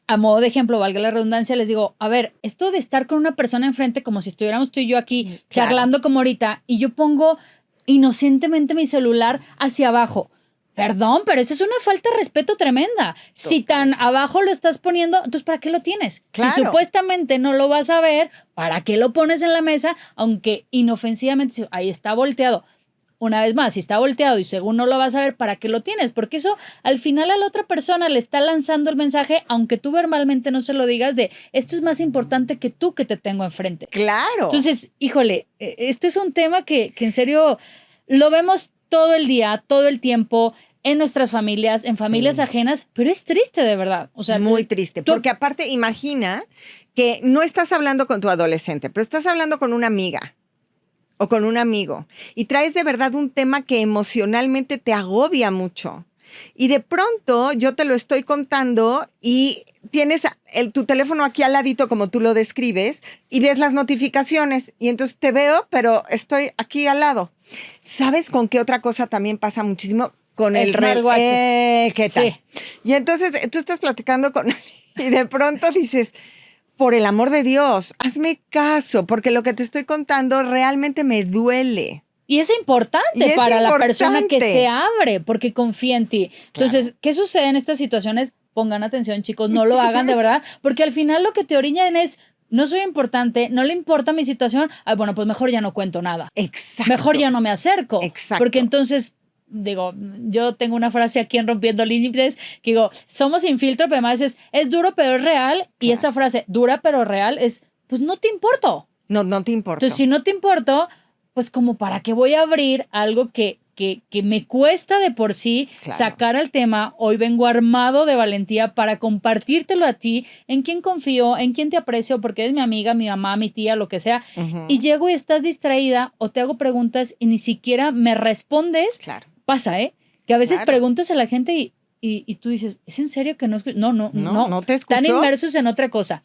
a modo de ejemplo, valga la redundancia, les digo, a ver, esto de estar con una persona enfrente como si estuviéramos tú y yo aquí Claro. charlando como ahorita y yo pongo inocentemente mi celular hacia abajo. Perdón, pero eso es una falta de respeto tremenda. Si tan abajo lo estás poniendo, entonces ¿para qué lo tienes? Claro. Si supuestamente no lo vas a ver, ¿para qué lo pones en la mesa? Aunque inofensivamente, ahí está volteado. Una vez más, si está volteado y según no lo vas a ver, ¿para qué lo tienes? Porque eso al final a la otra persona le está lanzando el mensaje, aunque tú verbalmente no se lo digas, de esto es más importante que tú que te tengo enfrente. Claro. Entonces, híjole, este es un tema que en serio lo vemos todo el día, todo el tiempo, en nuestras familias, en familias Sí. ajenas, pero es triste de verdad. O sea, muy triste, porque aparte imagina que no estás hablando con tu adolescente, pero estás hablando con una amiga o con un amigo y traes de verdad un tema que emocionalmente te agobia mucho. Y de pronto yo te lo estoy contando y tienes tu teléfono aquí al ladito como tú lo describes y ves las notificaciones y entonces te veo, pero estoy aquí al lado. ¿Sabes con qué otra cosa también pasa muchísimo? Con el Smartwatches. ¿qué tal? Sí. Y entonces tú estás platicando con y de pronto dices, por el amor de Dios, hazme caso, porque lo que te estoy contando realmente me duele. Y es importante Y es para la persona que importante. se abre porque confía en ti. Entonces, Claro. ¿qué sucede en estas situaciones? Pongan atención, chicos, no lo hagan de verdad, porque al final lo que te oriñan es, no soy importante, no le importa mi situación, bueno, pues mejor ya no cuento nada. Exacto. Mejor ya no me acerco. Exacto. Porque entonces, digo, yo tengo una frase aquí en Rompiendo Límites que digo, somos sin filtro, pero además es duro pero es real. Y Claro. esta frase, dura pero real, es, pues no te importo. No te importa. Entonces, si no te importo, pues como para qué voy a abrir algo que me cuesta de por sí Claro. sacar al tema. Hoy vengo armado de valentía para compartírtelo a ti, en quién confío, en quién te aprecio, porque eres mi amiga, mi mamá, mi tía, lo que sea. Ujú. Y llego y estás distraída o te hago preguntas y ni siquiera me respondes. Claro. Pasa, ¿eh? Que a veces Claro. preguntas a la gente y tú dices, ¿es en serio que no escucho? No te escucho. están inmersos en otra cosa.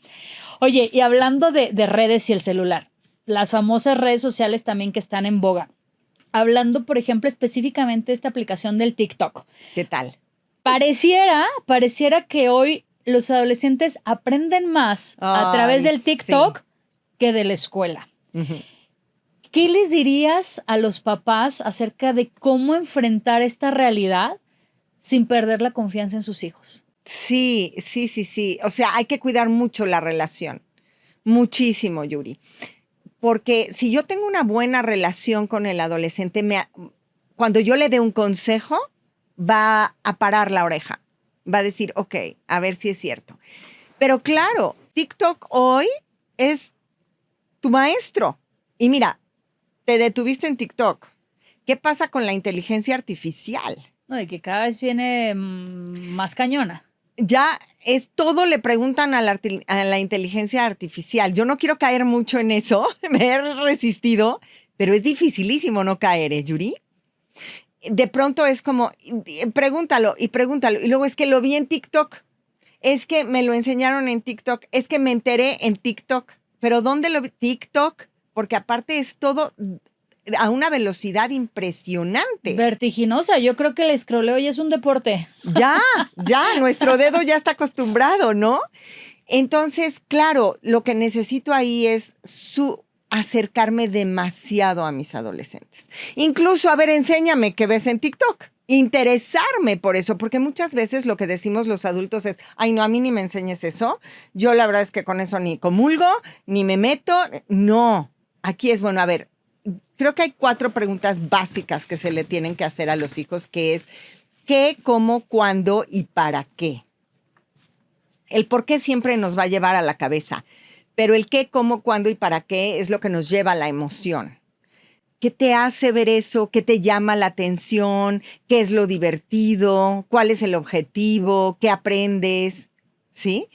Oye, y hablando de redes y el celular, las famosas redes sociales también que están en boga. Hablando, por ejemplo, específicamente de esta aplicación del TikTok. ¿Qué tal? Pareciera que hoy los adolescentes aprenden más a través del TikTok que de la escuela. Ujú. ¿Qué les dirías a los papás acerca de cómo enfrentar esta realidad sin perder la confianza en sus hijos? Sí. O sea, hay que cuidar mucho la relación. Muchísimo, Yuri. Porque si yo tengo una buena relación con el adolescente, cuando yo le dé un consejo, va a parar la oreja. Va a decir, ok, a ver si es cierto. Pero claro, TikTok hoy es tu maestro. Y mira, te detuviste en TikTok. ¿Qué pasa con la inteligencia artificial? No, y que cada vez viene más cañona. Ya es todo, le preguntan a la inteligencia artificial. Yo no quiero caer mucho en eso, me he resistido, pero es dificilísimo no caer, Yuri? De pronto es como, pregúntalo y pregúntalo. Y luego es que lo vi en TikTok, es que me lo enseñaron en TikTok, es que me enteré en TikTok. ¿Pero dónde lo vi? TikTok, porque aparte es todo a una velocidad impresionante. Vertiginosa. Yo creo que el escroleo ya es un deporte. Ya, nuestro dedo ya está acostumbrado, ¿no? Entonces, claro, lo que necesito ahí es acercarme demasiado a mis adolescentes. Incluso, a ver, enséñame qué ves en TikTok. Interesarme por eso, porque muchas veces lo que decimos los adultos es, ay, no, a mí ni me enseñes eso. Yo la verdad es que con eso ni comulgo, ni me meto. No, aquí es bueno, a ver, creo que hay 4 preguntas básicas que se le tienen que hacer a los hijos, que es qué, cómo, cuándo y para qué. El por qué siempre nos va a llevar a la cabeza, pero el qué, cómo, cuándo y para qué es lo que nos lleva a la emoción. ¿Qué te hace ver eso? ¿Qué te llama la atención? ¿Qué es lo divertido? ¿Cuál es el objetivo? ¿Qué aprendes? ¿Sí?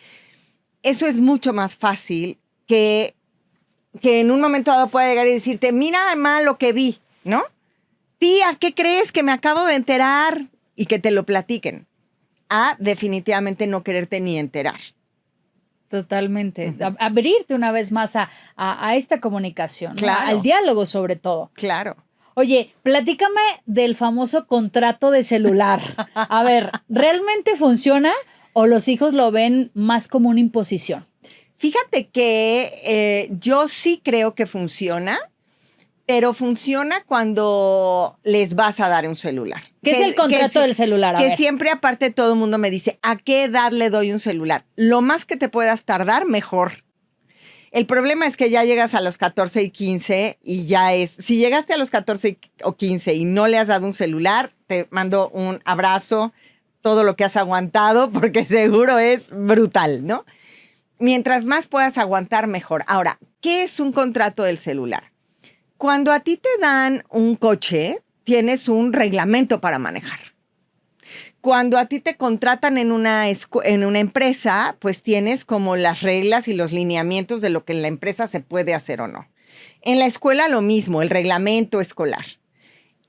Eso es mucho más fácil que en un momento dado pueda llegar y decirte, mira, mamá, lo que vi, ¿no? Tía, ¿qué crees que me acabo de enterar? Y que te lo platiquen. Definitivamente no quererte ni enterar. Totalmente. Abrirte una vez más a esta comunicación, ¿no? Claro. Al diálogo sobre todo. Claro. Oye, platícame del famoso contrato de celular. A ver, ¿realmente funciona o los hijos lo ven más como una imposición? Fíjate que yo sí creo que funciona, pero funciona cuando les vas a dar un celular. ¿Qué es el contrato del celular? Que siempre aparte todo el mundo me dice, ¿a qué edad le doy un celular? Lo más que te puedas tardar, mejor. El problema es que ya llegas a los 14 y 15 y ya es, si llegaste a los 14 o 15 y no le has dado un celular, te mando un abrazo, todo lo que has aguantado, porque seguro es brutal, ¿no? Mientras más puedas aguantar, mejor. Ahora, ¿qué es un contrato del celular? Cuando a ti te dan un coche, tienes un reglamento para manejar. Cuando a ti te contratan en una empresa, pues tienes como las reglas y los lineamientos de lo que en la empresa se puede hacer o no. En la escuela lo mismo, el reglamento escolar.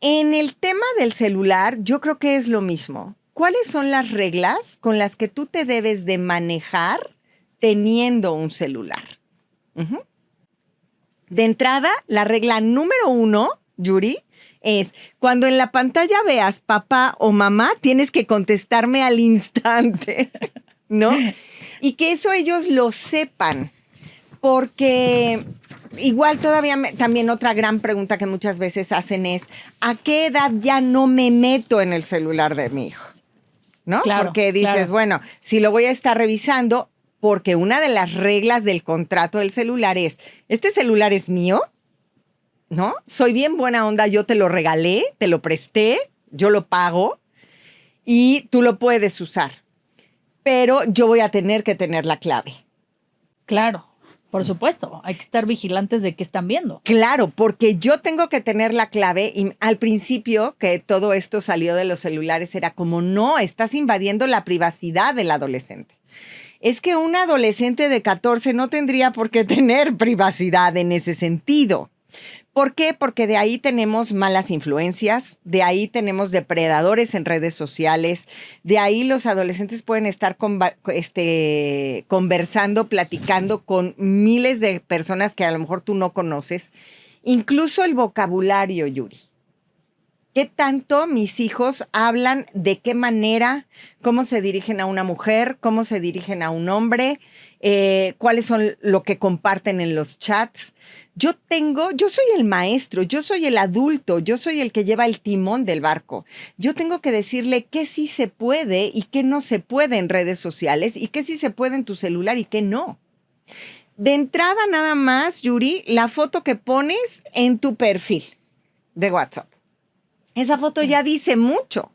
En el tema del celular, yo creo que es lo mismo. ¿Cuáles son las reglas con las que tú te debes de manejar teniendo un celular? Uh-huh. De entrada, la regla número 1, Yuri, es cuando en la pantalla veas papá o mamá, tienes que contestarme al instante, ¿no? Y que eso ellos lo sepan, porque igual todavía también otra gran pregunta que muchas veces hacen es, ¿a qué edad ya no me meto en el celular de mi hijo? ¿No? Claro, porque dices, claro. Bueno, si lo voy a estar revisando, porque una de las reglas del contrato del celular es, ¿este celular es mío? ¿No? Soy bien buena onda, yo te lo regalé, te lo presté, yo lo pago y tú lo puedes usar. Pero yo voy a tener que tener la clave. Claro, por supuesto. Hay que estar vigilantes de qué están viendo. Claro, porque yo tengo que tener la clave y al principio que todo esto salió de los celulares era como, no, estás invadiendo la privacidad del adolescente. Es que un adolescente de 14 no tendría por qué tener privacidad en ese sentido. ¿Por qué? Porque de ahí tenemos malas influencias, de ahí tenemos depredadores en redes sociales, de ahí los adolescentes pueden estar conversando, platicando con miles de personas que a lo mejor tú no conoces. Incluso el vocabulario, Yuri. ¿Qué tanto mis hijos hablan? ¿De qué manera? ¿Cómo se dirigen a una mujer? ¿Cómo se dirigen a un hombre? ¿Cuáles son lo que comparten en los chats? Yo soy el maestro, yo soy el adulto, yo soy el que lleva el timón del barco. Yo tengo que decirle qué sí se puede y qué no se puede en redes sociales y qué sí se puede en tu celular y qué no. De entrada nada más, Yuri, la foto que pones en tu perfil de WhatsApp. Esa foto ya dice mucho.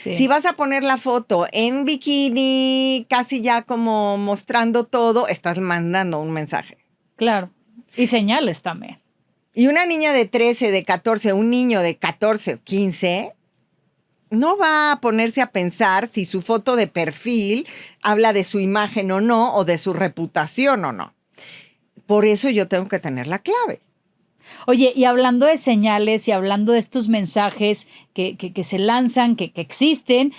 Sí. Si vas a poner la foto en bikini, casi ya como mostrando todo, estás mandando un mensaje. Claro. Y señales también. Y una niña de 13, de 14, un niño de 14 o 15, no va a ponerse a pensar si su foto de perfil habla de su imagen o no, o de su reputación o no. Por eso yo tengo que tener la clave. Oye, y hablando de señales y hablando de estos mensajes que se lanzan, que existen,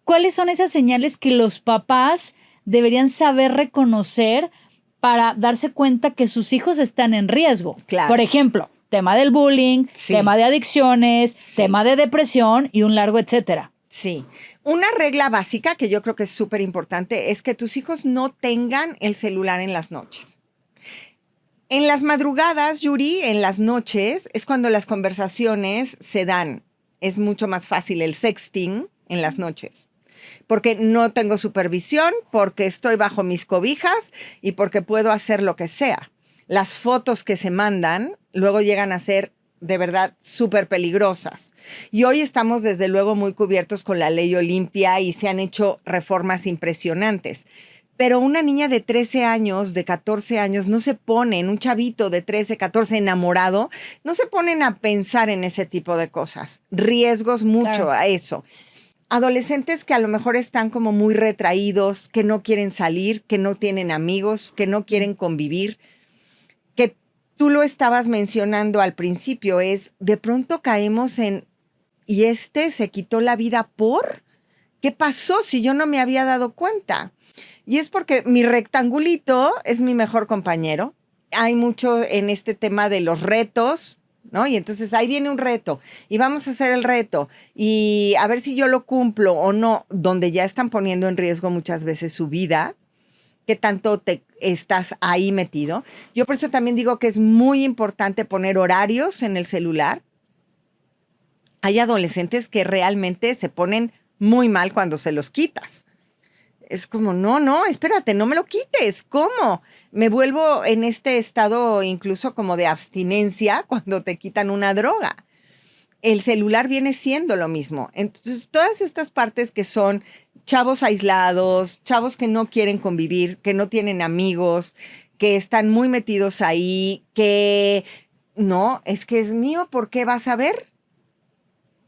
¿cuáles son esas señales que los papás deberían saber reconocer para darse cuenta que sus hijos están en riesgo? Claro. Por ejemplo, tema del bullying, tema de adicciones, tema de depresión y un largo etcétera. Sí. Una regla básica que yo creo que es súper importante es que tus hijos no tengan el celular en las noches. En las madrugadas, Yuri, en las noches, es cuando las conversaciones se dan. Es mucho más fácil el sexting en las noches. Porque no tengo supervisión, porque estoy bajo mis cobijas y porque puedo hacer lo que sea. Las fotos que se mandan luego llegan a ser de verdad súper peligrosas. Y hoy estamos desde luego muy cubiertos con la ley Olimpia y se han hecho reformas impresionantes. Pero una niña de 13 años, de 14 años, no se ponen, un chavito de 13, 14 enamorado, no se ponen a pensar en ese tipo de cosas. Riesgos mucho a eso. Adolescentes que a lo mejor están como muy retraídos, que no quieren salir, que no tienen amigos, que no quieren convivir, que tú lo estabas mencionando al principio, es de pronto caemos en, ¿y este se quitó la vida por? ¿Qué pasó si yo no me había dado cuenta? Y es porque mi rectangulito es mi mejor compañero. Hay mucho en este tema de los retos, ¿no? Y entonces ahí viene un reto y vamos a hacer el reto y a ver si yo lo cumplo o no, donde ya están poniendo en riesgo muchas veces su vida. ¿Qué tanto te estás ahí metido? Yo por eso también digo que es muy importante poner horarios en el celular. Hay adolescentes que realmente se ponen muy mal cuando se los quitas. Es como, no, espérate, no me lo quites. ¿Cómo? Me vuelvo en este estado incluso como de abstinencia cuando te quitan una droga. El celular viene siendo lo mismo. Entonces, todas estas partes que son chavos aislados, chavos que no quieren convivir, que no tienen amigos, que están muy metidos ahí, que no, es que es mío, ¿por qué vas a ver?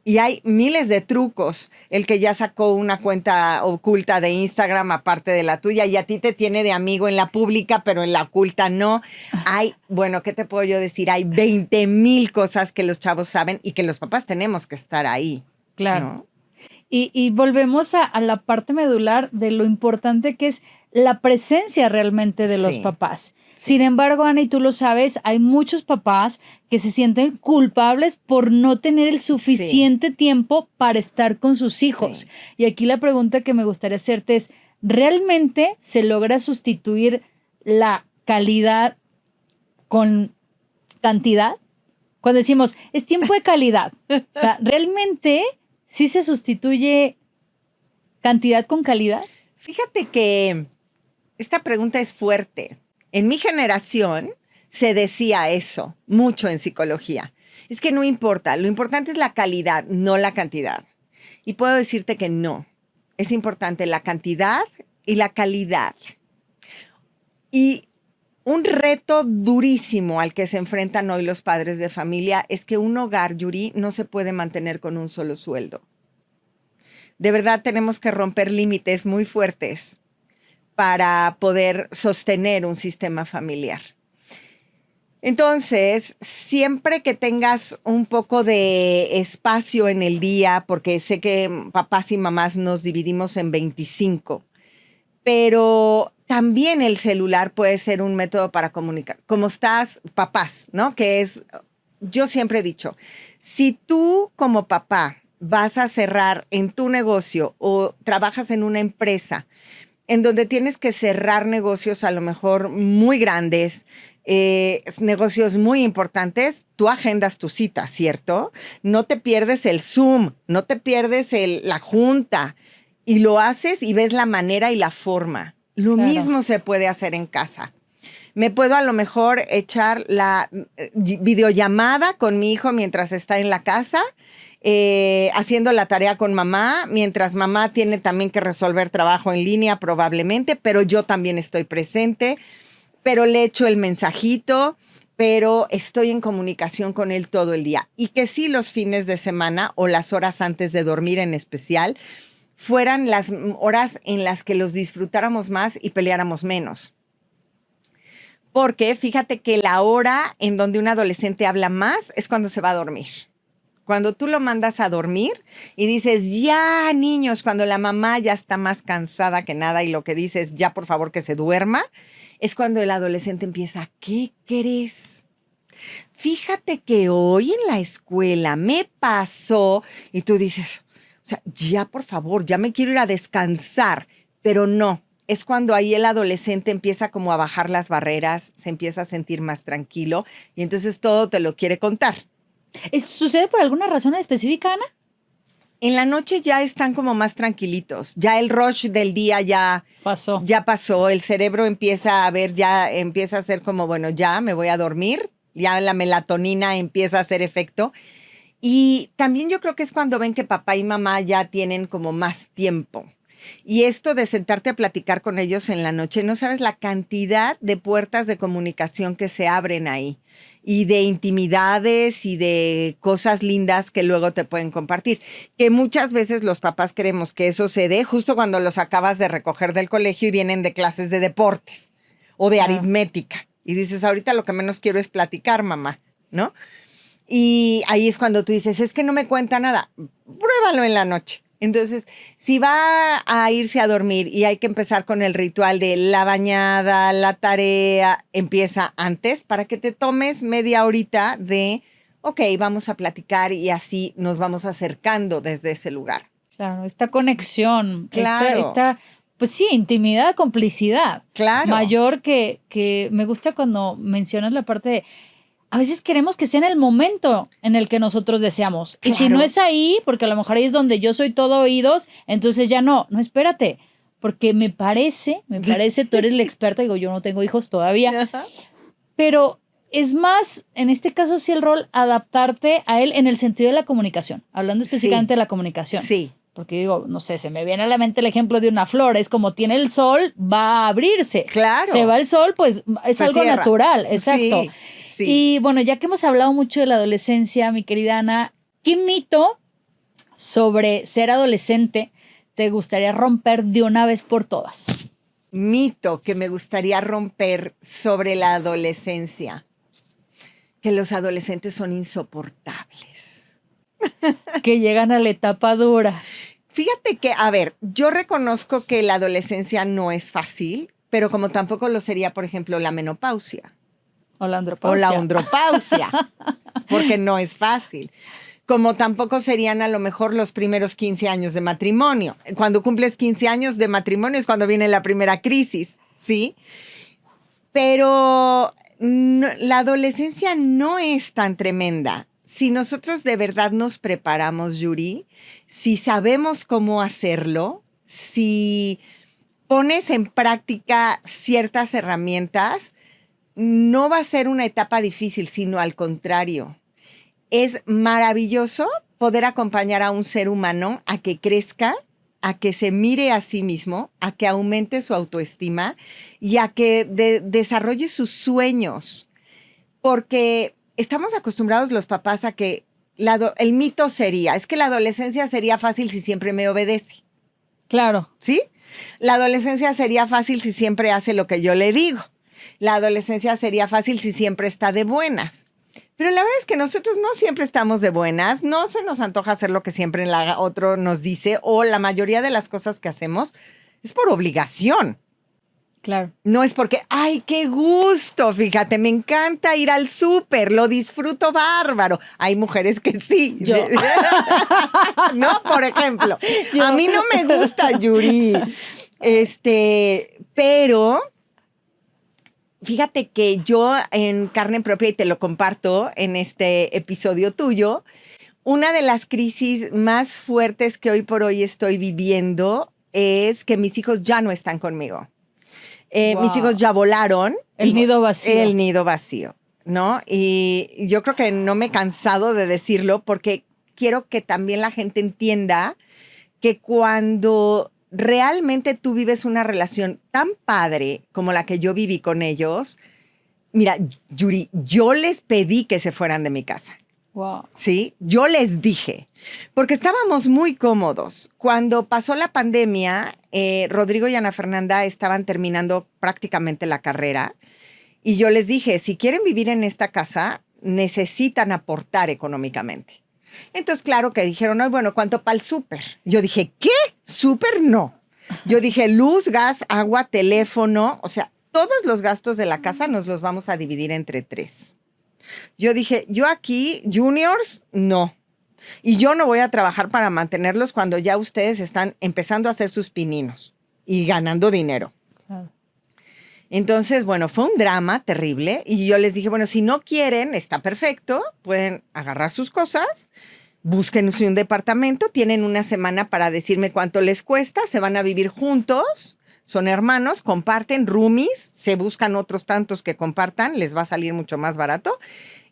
Y hay miles de trucos. El que ya sacó una cuenta oculta de Instagram aparte de la tuya y a ti te tiene de amigo en la pública, pero en la oculta no. Hay, bueno, ¿qué te puedo yo decir? Hay 20,000 cosas que los chavos saben y que los papás tenemos que estar ahí. Claro. ¿No? Y volvemos a la parte medular de lo importante que es la presencia realmente de los papás. Sin embargo, Ana, y tú lo sabes, hay muchos papás que se sienten culpables por no tener el suficiente tiempo para estar con sus hijos. Y aquí la pregunta que me gustaría hacerte es, ¿realmente se logra sustituir la calidad con cantidad? Cuando decimos, es tiempo de calidad, o sea, ¿realmente sí se sustituye cantidad con calidad? Fíjate que esta pregunta es fuerte. En mi generación se decía eso mucho en psicología. Es que no importa, lo importante es la calidad, no la cantidad. Y puedo decirte que no. Es importante la cantidad y la calidad. Y un reto durísimo al que se enfrentan hoy los padres de familia es que un hogar, Yuri, no se puede mantener con un solo sueldo. De verdad tenemos que romper límites muy fuertes para poder sostener un sistema familiar. Entonces, siempre que tengas un poco de espacio en el día, porque sé que papás y mamás nos dividimos en 25, pero también el celular puede ser un método para comunicar. Como estás, papás, ¿no? Que es, yo siempre he dicho, si tú como papá vas a cerrar en tu negocio o trabajas en una empresa en donde tienes que cerrar negocios a lo mejor muy grandes, negocios muy importantes, tú agendas tu cita, ¿cierto? No te pierdes el Zoom, no te pierdes la junta y lo haces y ves la manera y la forma. Lo mismo se puede hacer en casa. Me puedo a lo mejor echar la videollamada con mi hijo mientras está en la casa, haciendo la tarea con mamá, mientras mamá tiene también que resolver trabajo en línea probablemente, pero yo también estoy presente, pero le echo el mensajito pero estoy en comunicación con él todo el día. Y que sí, los fines de semana o las horas antes de dormir en especial fueran las horas en las que los disfrutáramos más y peleáramos menos. Porque fíjate que la hora en donde un adolescente habla más es cuando se va a dormir. Cuando tú lo mandas a dormir y dices, ya, niños, cuando la mamá ya está más cansada que nada y lo que dices, ya, por favor, que se duerma, es cuando el adolescente empieza, ¿qué querés? Fíjate que hoy en la escuela me pasó, y tú dices, o sea, ya, por favor, ya me quiero ir a descansar, pero no. Es cuando ahí el adolescente empieza como a bajar las barreras, se empieza a sentir más tranquilo y entonces todo te lo quiere contar. ¿Sucede por alguna razón específica, Ana? En la noche ya están como más tranquilitos. Ya el rush del día ya pasó. El cerebro empieza a ver, ya empieza a ser como, bueno, ya me voy a dormir. Ya la melatonina empieza a hacer efecto. Y también yo creo que es cuando ven que papá y mamá ya tienen como más tiempo. Y esto de sentarte a platicar con ellos en la noche, no sabes la cantidad de puertas de comunicación que se abren ahí y de intimidades y de cosas lindas que luego te pueden compartir. Que muchas veces los papás queremos que eso se dé justo cuando los acabas de recoger del colegio y vienen de clases de deportes o de aritmética. Y dices, ahorita lo que menos quiero es platicar, mamá, ¿no? Y ahí es cuando tú dices, es que no me cuenta nada. Pruébalo en la noche. Entonces, si va a irse a dormir y hay que empezar con el ritual de la bañada, la tarea, empieza antes para que te tomes media horita de, ok, vamos a platicar y así nos vamos acercando desde ese lugar. Claro, esta conexión, claro. esta pues sí, intimidad, complicidad. Claro. Mayor que me gusta cuando mencionas la parte de a veces queremos que sea en el momento en el que nosotros deseamos. Claro. Y si no es ahí, porque a lo mejor ahí es donde yo soy todo oídos, entonces ya no, espérate, porque me parece, tú eres la experta, digo, yo no tengo hijos todavía, pero es más, en este caso sí el rol, adaptarte a él en el sentido de la comunicación, hablando específicamente de la comunicación. Sí. Porque digo, no sé, se me viene a la mente el ejemplo de una flor, es como tiene el sol, va a abrirse. Claro. Se va el sol, pues es algo cierra. Natural, exacto. Sí. Sí. Y bueno, ya que hemos hablado mucho de la adolescencia, mi querida Ana, ¿qué mito sobre ser adolescente te gustaría romper de una vez por todas? Mito que me gustaría romper sobre la adolescencia. Que los adolescentes son insoportables. Que llegan a la etapa dura. Fíjate que, a ver, yo reconozco que la adolescencia no es fácil, pero como tampoco lo sería, por ejemplo, la menopausia. O la andropausia. O la andropausia, porque no es fácil. Como tampoco serían a lo mejor los primeros 15 años de matrimonio. Cuando cumples 15 años de matrimonio es cuando viene la primera crisis, ¿sí? Pero no, la adolescencia no es tan tremenda. Si nosotros de verdad nos preparamos, Yuri, si sabemos cómo hacerlo, si pones en práctica ciertas herramientas, no va a ser una etapa difícil, sino al contrario. Es maravilloso poder acompañar a un ser humano a que crezca, a que se mire a sí mismo, a que aumente su autoestima y a que desarrolle sus sueños. Porque estamos acostumbrados los papás a que el mito sería, es que la adolescencia sería fácil si siempre me obedece. Claro. ¿Sí? La adolescencia sería fácil si siempre hace lo que yo le digo. La adolescencia sería fácil si siempre está de buenas. Pero la verdad es que nosotros no siempre estamos de buenas, no se nos antoja hacer lo que siempre el otro nos dice, o la mayoría de las cosas que hacemos es por obligación. Claro. No es porque, ay, qué gusto, fíjate, me encanta ir al súper, lo disfruto bárbaro. Hay mujeres que sí. Yo. ¿No? Por ejemplo. Yo. A mí no me gusta, Yuri. Pero fíjate que yo en carne propia, y te lo comparto en este episodio tuyo, una de las crisis más fuertes que hoy por hoy estoy viviendo es que mis hijos ya no están conmigo. Wow. Mis hijos ya volaron. El nido vacío. El nido vacío, ¿no? Y yo creo que no me he cansado de decirlo porque quiero que también la gente entienda que cuando realmente tú vives una relación tan padre como la que yo viví con ellos, Mira, Yuri, yo les pedí que se fueran de mi casa. Wow. Sí, yo les dije, porque estábamos muy cómodos. Cuando pasó la pandemia, Rodrigo y Ana Fernanda estaban terminando prácticamente la carrera y yo les dije, si quieren vivir en esta casa, necesitan aportar económicamente. Entonces, claro que dijeron, ay, bueno, ¿cuánto para el súper? Yo dije, ¿qué? ¿Súper? No. Yo dije, luz, gas, agua, teléfono, o sea, todos los gastos de la casa nos los vamos a dividir entre 3. Yo dije, yo aquí, juniors, no. Y yo no voy a trabajar para mantenerlos cuando ya ustedes están empezando a hacer sus pininos y ganando dinero. Claro. Entonces, bueno, fue un drama terrible. Y yo les dije, bueno, si no quieren, está perfecto. Pueden agarrar sus cosas, búsquense un departamento, tienen una semana para decirme cuánto les cuesta, se van a vivir juntos. Son hermanos, comparten, roomies, se buscan otros tantos que compartan, les va a salir mucho más barato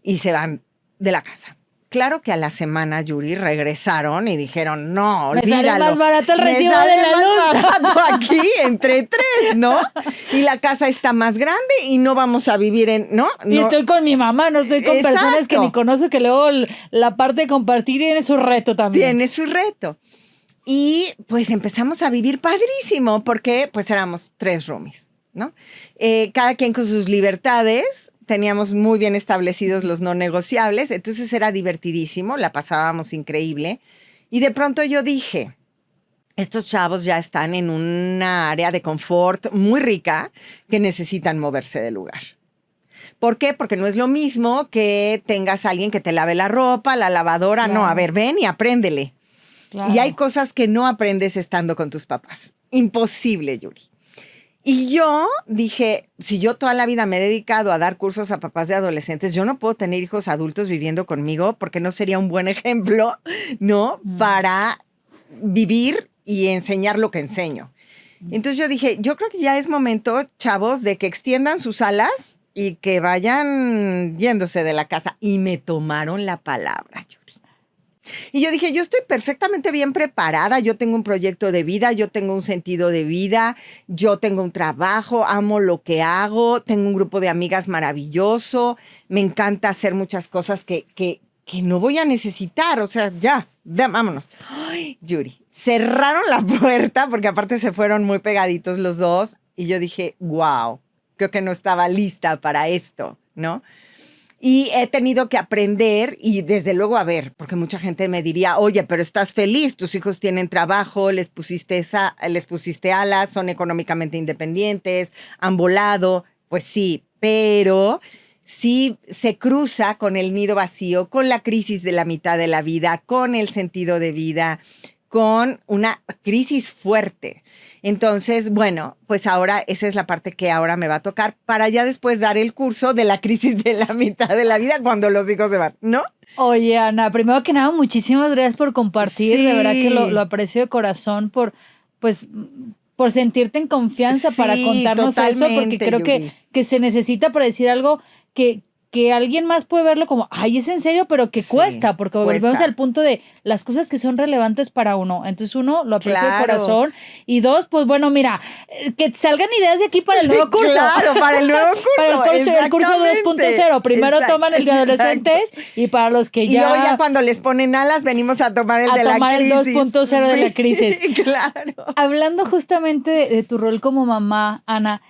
y se van de la casa. Claro que a la semana, Yuri, regresaron y dijeron, no, olvídalo. Me sale más barato el recibo me sale de la luz. más barato aquí entre 3, ¿no? Y la casa está más grande y no vamos a vivir en, ¿no? Y estoy con mi mamá, no estoy con personas que ni conozco, que luego la parte de compartir tiene su reto también. Tiene su reto. Y pues empezamos a vivir padrísimo porque pues éramos 3 roomies, ¿no? Cada quien con sus libertades, teníamos muy bien establecidos los no negociables, entonces era divertidísimo, la pasábamos increíble. Y de pronto yo dije, estos chavos ya están en una área de confort muy rica que necesitan moverse del lugar. ¿Por qué? Porque no es lo mismo que tengas a alguien que te lave la ropa, la lavadora, claro. No, a ver, ven y apréndele. Claro. Y hay cosas que no aprendes estando con tus papás. Imposible, Yuri. Y yo dije, si yo toda la vida me he dedicado a dar cursos a papás de adolescentes, yo no puedo tener hijos adultos viviendo conmigo porque no sería un buen ejemplo, ¿no? Para vivir y enseñar lo que enseño. Entonces yo dije, yo creo que ya es momento, chavos, de que extiendan sus alas y que vayan yéndose de la casa. Y me tomaron la palabra, Yuri. Y yo dije, yo estoy perfectamente bien preparada, yo tengo un proyecto de vida, yo tengo un sentido de vida, yo tengo un trabajo, amo lo que hago, tengo un grupo de amigas maravilloso, me encanta hacer muchas cosas que no voy a necesitar, o sea, ya, vámonos. Ay, Yuri, cerraron la puerta porque aparte se fueron muy pegaditos los dos y yo dije, wow, creo que no estaba lista para esto, ¿no? Y he tenido que aprender y desde luego a ver, porque mucha gente me diría, oye, pero estás feliz, tus hijos tienen trabajo, les pusiste alas, son económicamente independientes, han volado. Pues sí, pero sí se cruza con el nido vacío, con la crisis de la mitad de la vida, con el sentido de vida, con una crisis fuerte. Entonces, bueno, pues ahora esa es la parte que ahora me va a tocar para ya después dar el curso de la crisis de la mitad de la vida cuando los hijos se van, ¿no? Oye, Ana, primero que nada, muchísimas gracias por compartir. Sí. De verdad que lo aprecio de corazón por sentirte en confianza para contarnos eso, porque creo que se necesita para decir algo que alguien más puede verlo como, ay, es en serio, pero que cuesta, porque volvemos al punto de las cosas que son relevantes para uno. Entonces, uno lo aprecia de corazón. Y 2, pues bueno, mira, que salgan ideas de aquí para el nuevo curso. Claro, para el nuevo curso. Para el curso 2.0. Primero toman el de adolescentes y para los que ya... Y luego ya cuando les ponen alas, venimos a tomar el de la crisis. A tomar el 2.0 de la crisis. Claro. Hablando justamente de tu rol como mamá, Ana,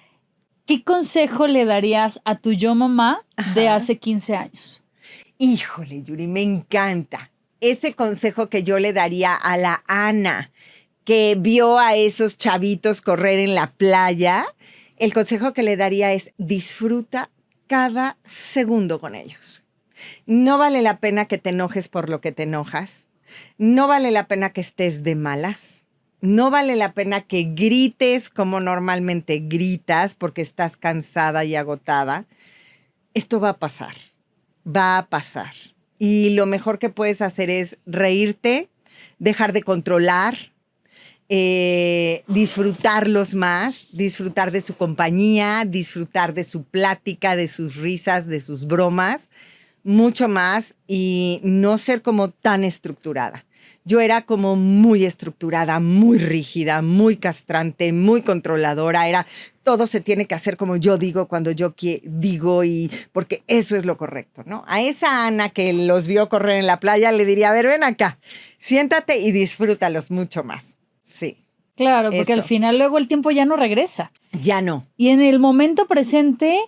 ¿qué consejo le darías a tu yo mamá de hace 15 años? Híjole, Yuri, me encanta. Ese consejo que yo le daría a la Ana que vio a esos chavitos correr en la playa, el consejo que le daría es disfruta cada segundo con ellos. No vale la pena que te enojes por lo que te enojas. No vale la pena que estés de malas. No vale la pena que grites como normalmente gritas porque estás cansada y agotada. Esto va a pasar, va a pasar. Y lo mejor que puedes hacer es reírte, dejar de controlar, disfrutarlos más, disfrutar de su compañía, disfrutar de su plática, de sus risas, de sus bromas, mucho más y no ser como tan estructurada. Yo era como muy estructurada, muy rígida, muy castrante, muy controladora. Era todo se tiene que hacer como yo digo, cuando yo digo, y porque eso es lo correcto, ¿no? A esa Ana que los vio correr en la playa le diría, a ver, ven acá, siéntate y disfrútalos mucho más. Sí. Claro, porque al final luego el tiempo ya no regresa. Ya no. Y en el momento presente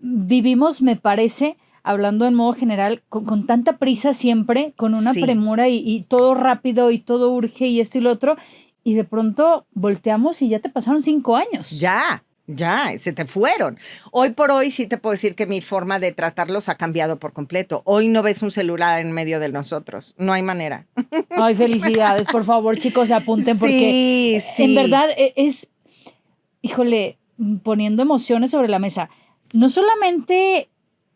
vivimos, me parece, hablando en modo general, con tanta prisa siempre, con una premura y todo rápido y todo urge y esto y lo otro. Y de pronto volteamos y ya te pasaron 5 años. Ya, se te fueron. Hoy por hoy sí te puedo decir que mi forma de tratarlos ha cambiado por completo. Hoy no ves un celular en medio de nosotros. No hay manera. Ay, felicidades. Por favor, chicos, apunten porque en verdad es, híjole, poniendo emociones sobre la mesa. No solamente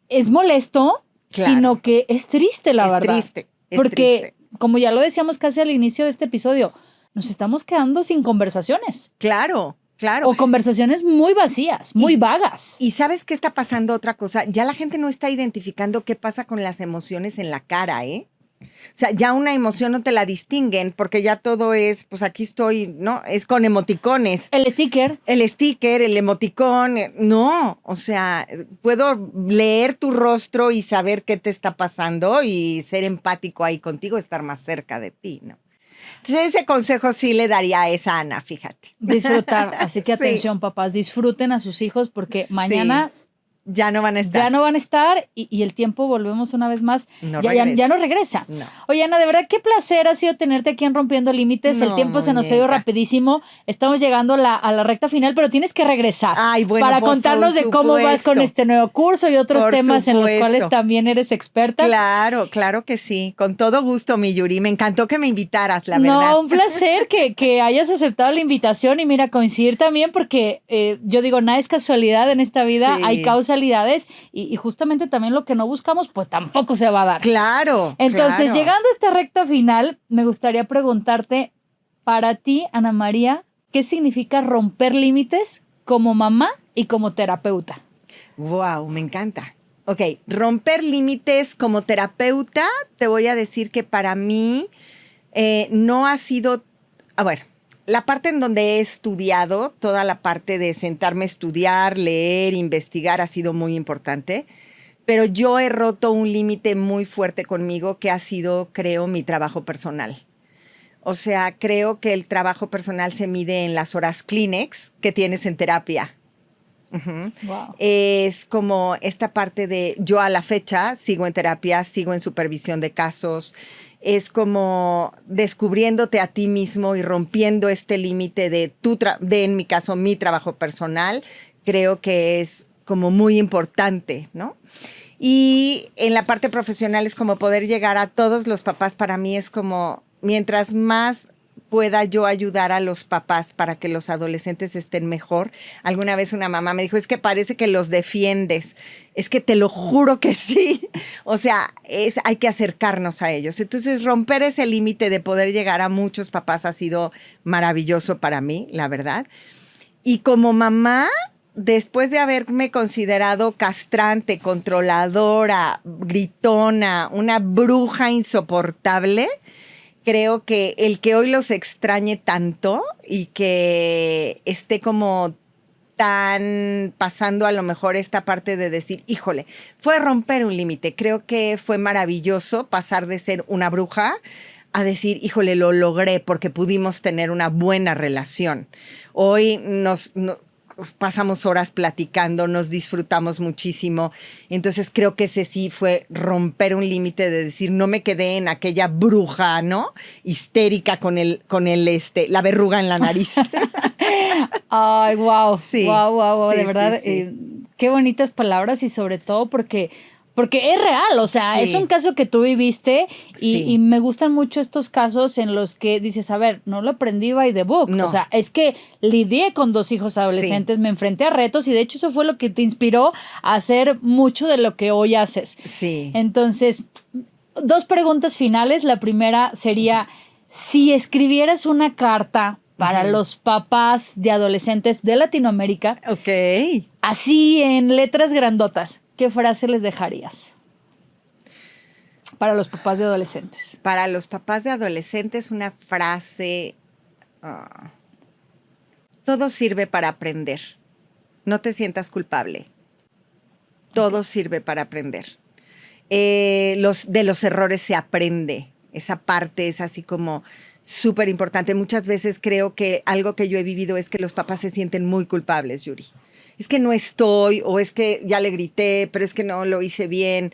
es molesto, sino que es triste, la verdad. Es triste. Como ya lo decíamos casi al inicio de este episodio, nos estamos quedando sin conversaciones. Claro. O conversaciones muy vacías, muy vagas. ¿Y sabes qué está pasando? Otra cosa, ya la gente no está identificando qué pasa con las emociones en la cara, ¿eh? O sea, ya una emoción no te la distinguen porque ya todo es, pues aquí estoy, ¿no? Es con emoticones. El sticker, el emoticón. No, o sea, puedo leer tu rostro y saber qué te está pasando y ser empático ahí contigo, estar más cerca de ti, ¿no? Entonces ese consejo sí le daría a esa Ana, fíjate. Disfrutar, así que atención, papás, disfruten a sus hijos porque mañana ya no van a estar. Ya no van a estar y el tiempo, volvemos una vez más, ya no regresa. No. Oye, Ana, de verdad, qué placer ha sido tenerte aquí en Rompiendo Límites. El tiempo se nos ha ido rapidísimo. Estamos llegando a la recta final, pero tienes que regresar para contarnos de cómo vas con este nuevo curso y otros temas en los cuales también eres experta. Claro que sí. Con todo gusto, mi Yuri. Me encantó que me invitaras, la verdad. No, un placer que hayas aceptado la invitación y mira, coincidir también porque yo digo, nada es casualidad en esta vida, hay causalidades y justamente también lo que no buscamos, pues tampoco se va a dar. Claro. Entonces, llegando a esta recta final, me gustaría preguntarte, para ti, Ana María, ¿qué significa romper límites como mamá y como terapeuta? Wow, me encanta. Ok, romper límites como terapeuta, te voy a decir que para mí no ha sido, la parte en donde he estudiado, toda la parte de sentarme a estudiar, leer, investigar ha sido muy importante, pero yo he roto un límite muy fuerte conmigo que ha sido, creo, mi trabajo personal. O sea, creo que el trabajo personal se mide en las horas Kleenex que tienes en terapia. Uh-huh. Wow. Es como esta parte de, yo a la fecha sigo en terapia, sigo en supervisión de casos, es como descubriéndote a ti mismo y rompiendo este límite de en mi caso, mi trabajo personal, creo que es como muy importante, ¿no? Y en la parte profesional es como poder llegar a todos los papás. Para mí es como, mientras más pueda yo ayudar a los papás para que los adolescentes estén mejor. Alguna vez una mamá me dijo, es que parece que los defiendes. Es que te lo juro que sí. O sea, hay que acercarnos a ellos. Entonces, romper ese límite de poder llegar a muchos papás ha sido maravilloso para mí, la verdad. Y como mamá, después de haberme considerado castrante, controladora, gritona, una bruja insoportable, creo que el que hoy los extrañe tanto y que esté como tan pasando a lo mejor esta parte de decir, híjole, fue romper un límite. Creo que fue maravilloso pasar de ser una bruja a decir, híjole, lo logré porque pudimos tener una buena relación. Hoy pasamos horas platicando, nos disfrutamos muchísimo. Entonces creo que ese sí fue romper un límite de decir, no me quedé en aquella bruja, ¿no? Histérica con la verruga en la nariz. Ay, wow. Sí. Wow. Sí, de verdad, sí. Qué bonitas palabras y sobre todo porque es real, o sea, es un caso que tú viviste y me gustan mucho estos casos en los que dices, a ver, no lo aprendí by the book. No. O sea, es que lidié con 2 hijos adolescentes, me enfrenté a retos y de hecho eso fue lo que te inspiró a hacer mucho de lo que hoy haces. Sí. Entonces, 2 preguntas finales. La primera sería, si escribieras una carta para los papás de adolescentes de Latinoamérica, así en letras grandotas, ¿qué frase les dejarías? Para los papás de adolescentes. Para los papás de adolescentes, una frase, todo sirve para aprender. No te sientas culpable. Todo sirve para aprender. De los errores se aprende. Esa parte es así como súper importante. Muchas veces creo que algo que yo he vivido es que los papás se sienten muy culpables, Yuri. Es que no estoy, o es que ya le grité, pero es que no lo hice bien.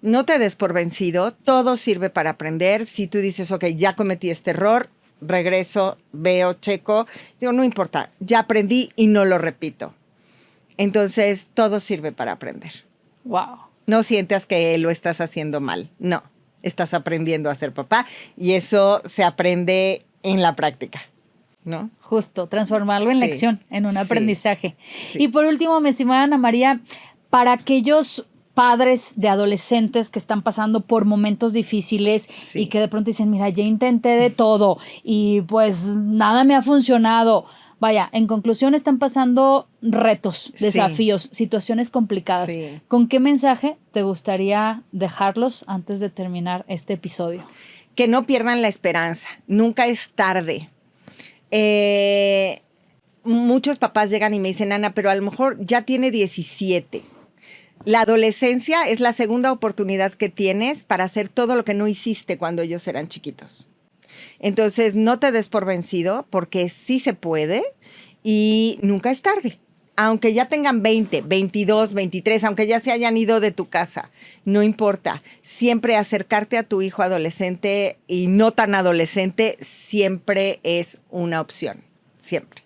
No te des por vencido. Todo sirve para aprender. Si tú dices, ok, ya cometí este error, regreso, veo, checo. Digo, no importa, ya aprendí y no lo repito. Entonces, todo sirve para aprender. Wow. No sientas que lo estás haciendo mal. No, estás aprendiendo a ser papá y eso se aprende en la práctica, ¿no? Justo, transformarlo en Sí, lección, en un sí, aprendizaje. sí. Y por último, mi estimada Ana María, para aquellos padres de adolescentes que están pasando por momentos difíciles Sí. y que de pronto dicen, mira, ya intenté de todo y pues nada me ha funcionado. Vaya, en conclusión están pasando retos, Sí. desafíos, situaciones complicadas. Sí. ¿Con qué mensaje te gustaría dejarlos antes de terminar este episodio? Que no pierdan la esperanza. Nunca es tarde. Muchos papás llegan y me dicen, Ana, pero a lo mejor ya tiene 17. La adolescencia es la segunda oportunidad que tienes para hacer todo lo que no hiciste cuando ellos eran chiquitos. Entonces, no te des por vencido porque sí se puede y nunca es tarde. Aunque ya tengan 20, 22, 23, aunque ya se hayan ido de tu casa, no importa. Siempre acercarte a tu hijo adolescente y no tan adolescente siempre es una opción. Siempre.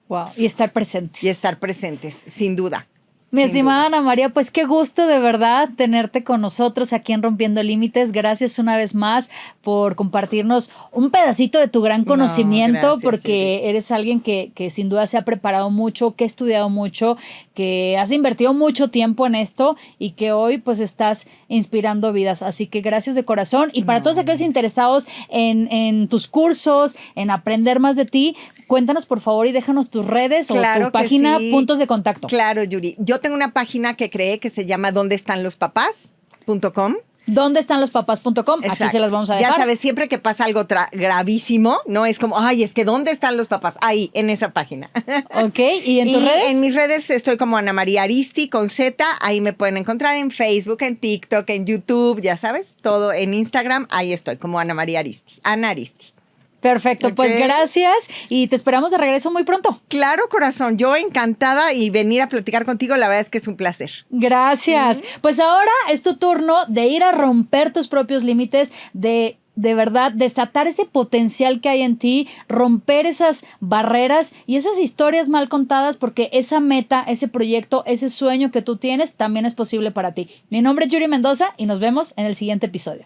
Wow, y estar presentes. Y estar presentes, sin duda. Mi Sin estimada duda. Ana María, pues qué gusto de verdad tenerte con nosotros aquí en Rompiendo Límites. Gracias una vez más por compartirnos un pedacito de tu gran conocimiento, gracias, porque Yuri. eres alguien que sin duda se ha preparado mucho, que ha estudiado mucho, que has invertido mucho tiempo en esto y que hoy pues estás inspirando vidas. Así que gracias de corazón. Y para todos aquellos interesados en tus cursos, en aprender más de ti, cuéntanos por favor y déjanos tus redes o Claro tu que página, sí. puntos de contacto. Claro, Yuri. Yo tengo una página que creé que se llama dondeestanlospapás.com. ¿Dónde están los papás.com? Aquí Exacto. se las vamos a dejar. Ya sabes, siempre que pasa algo gravísimo, ¿no? Es como, ay, es que ¿dónde están los papás? Ahí, en esa página. Ok, ¿y en tus redes? En mis redes estoy como Ana María Aristi con Z. Ahí me pueden encontrar en Facebook, en TikTok, en YouTube, ya sabes, todo en Instagram. Ahí estoy como Ana María Aristi. Ana Aristi. Perfecto, Ok. pues gracias y te esperamos de regreso muy pronto. Claro, corazón. Yo encantada y venir a platicar contigo, la verdad es que es un placer. Gracias. Pues ahora es tu turno de ir a romper tus propios límites, de verdad desatar ese potencial que hay en ti, romper esas barreras y esas historias mal contadas, porque esa meta, ese proyecto, ese sueño que tú tienes también es posible para ti. Mi nombre es Yuri Mendoza y nos vemos en el siguiente episodio.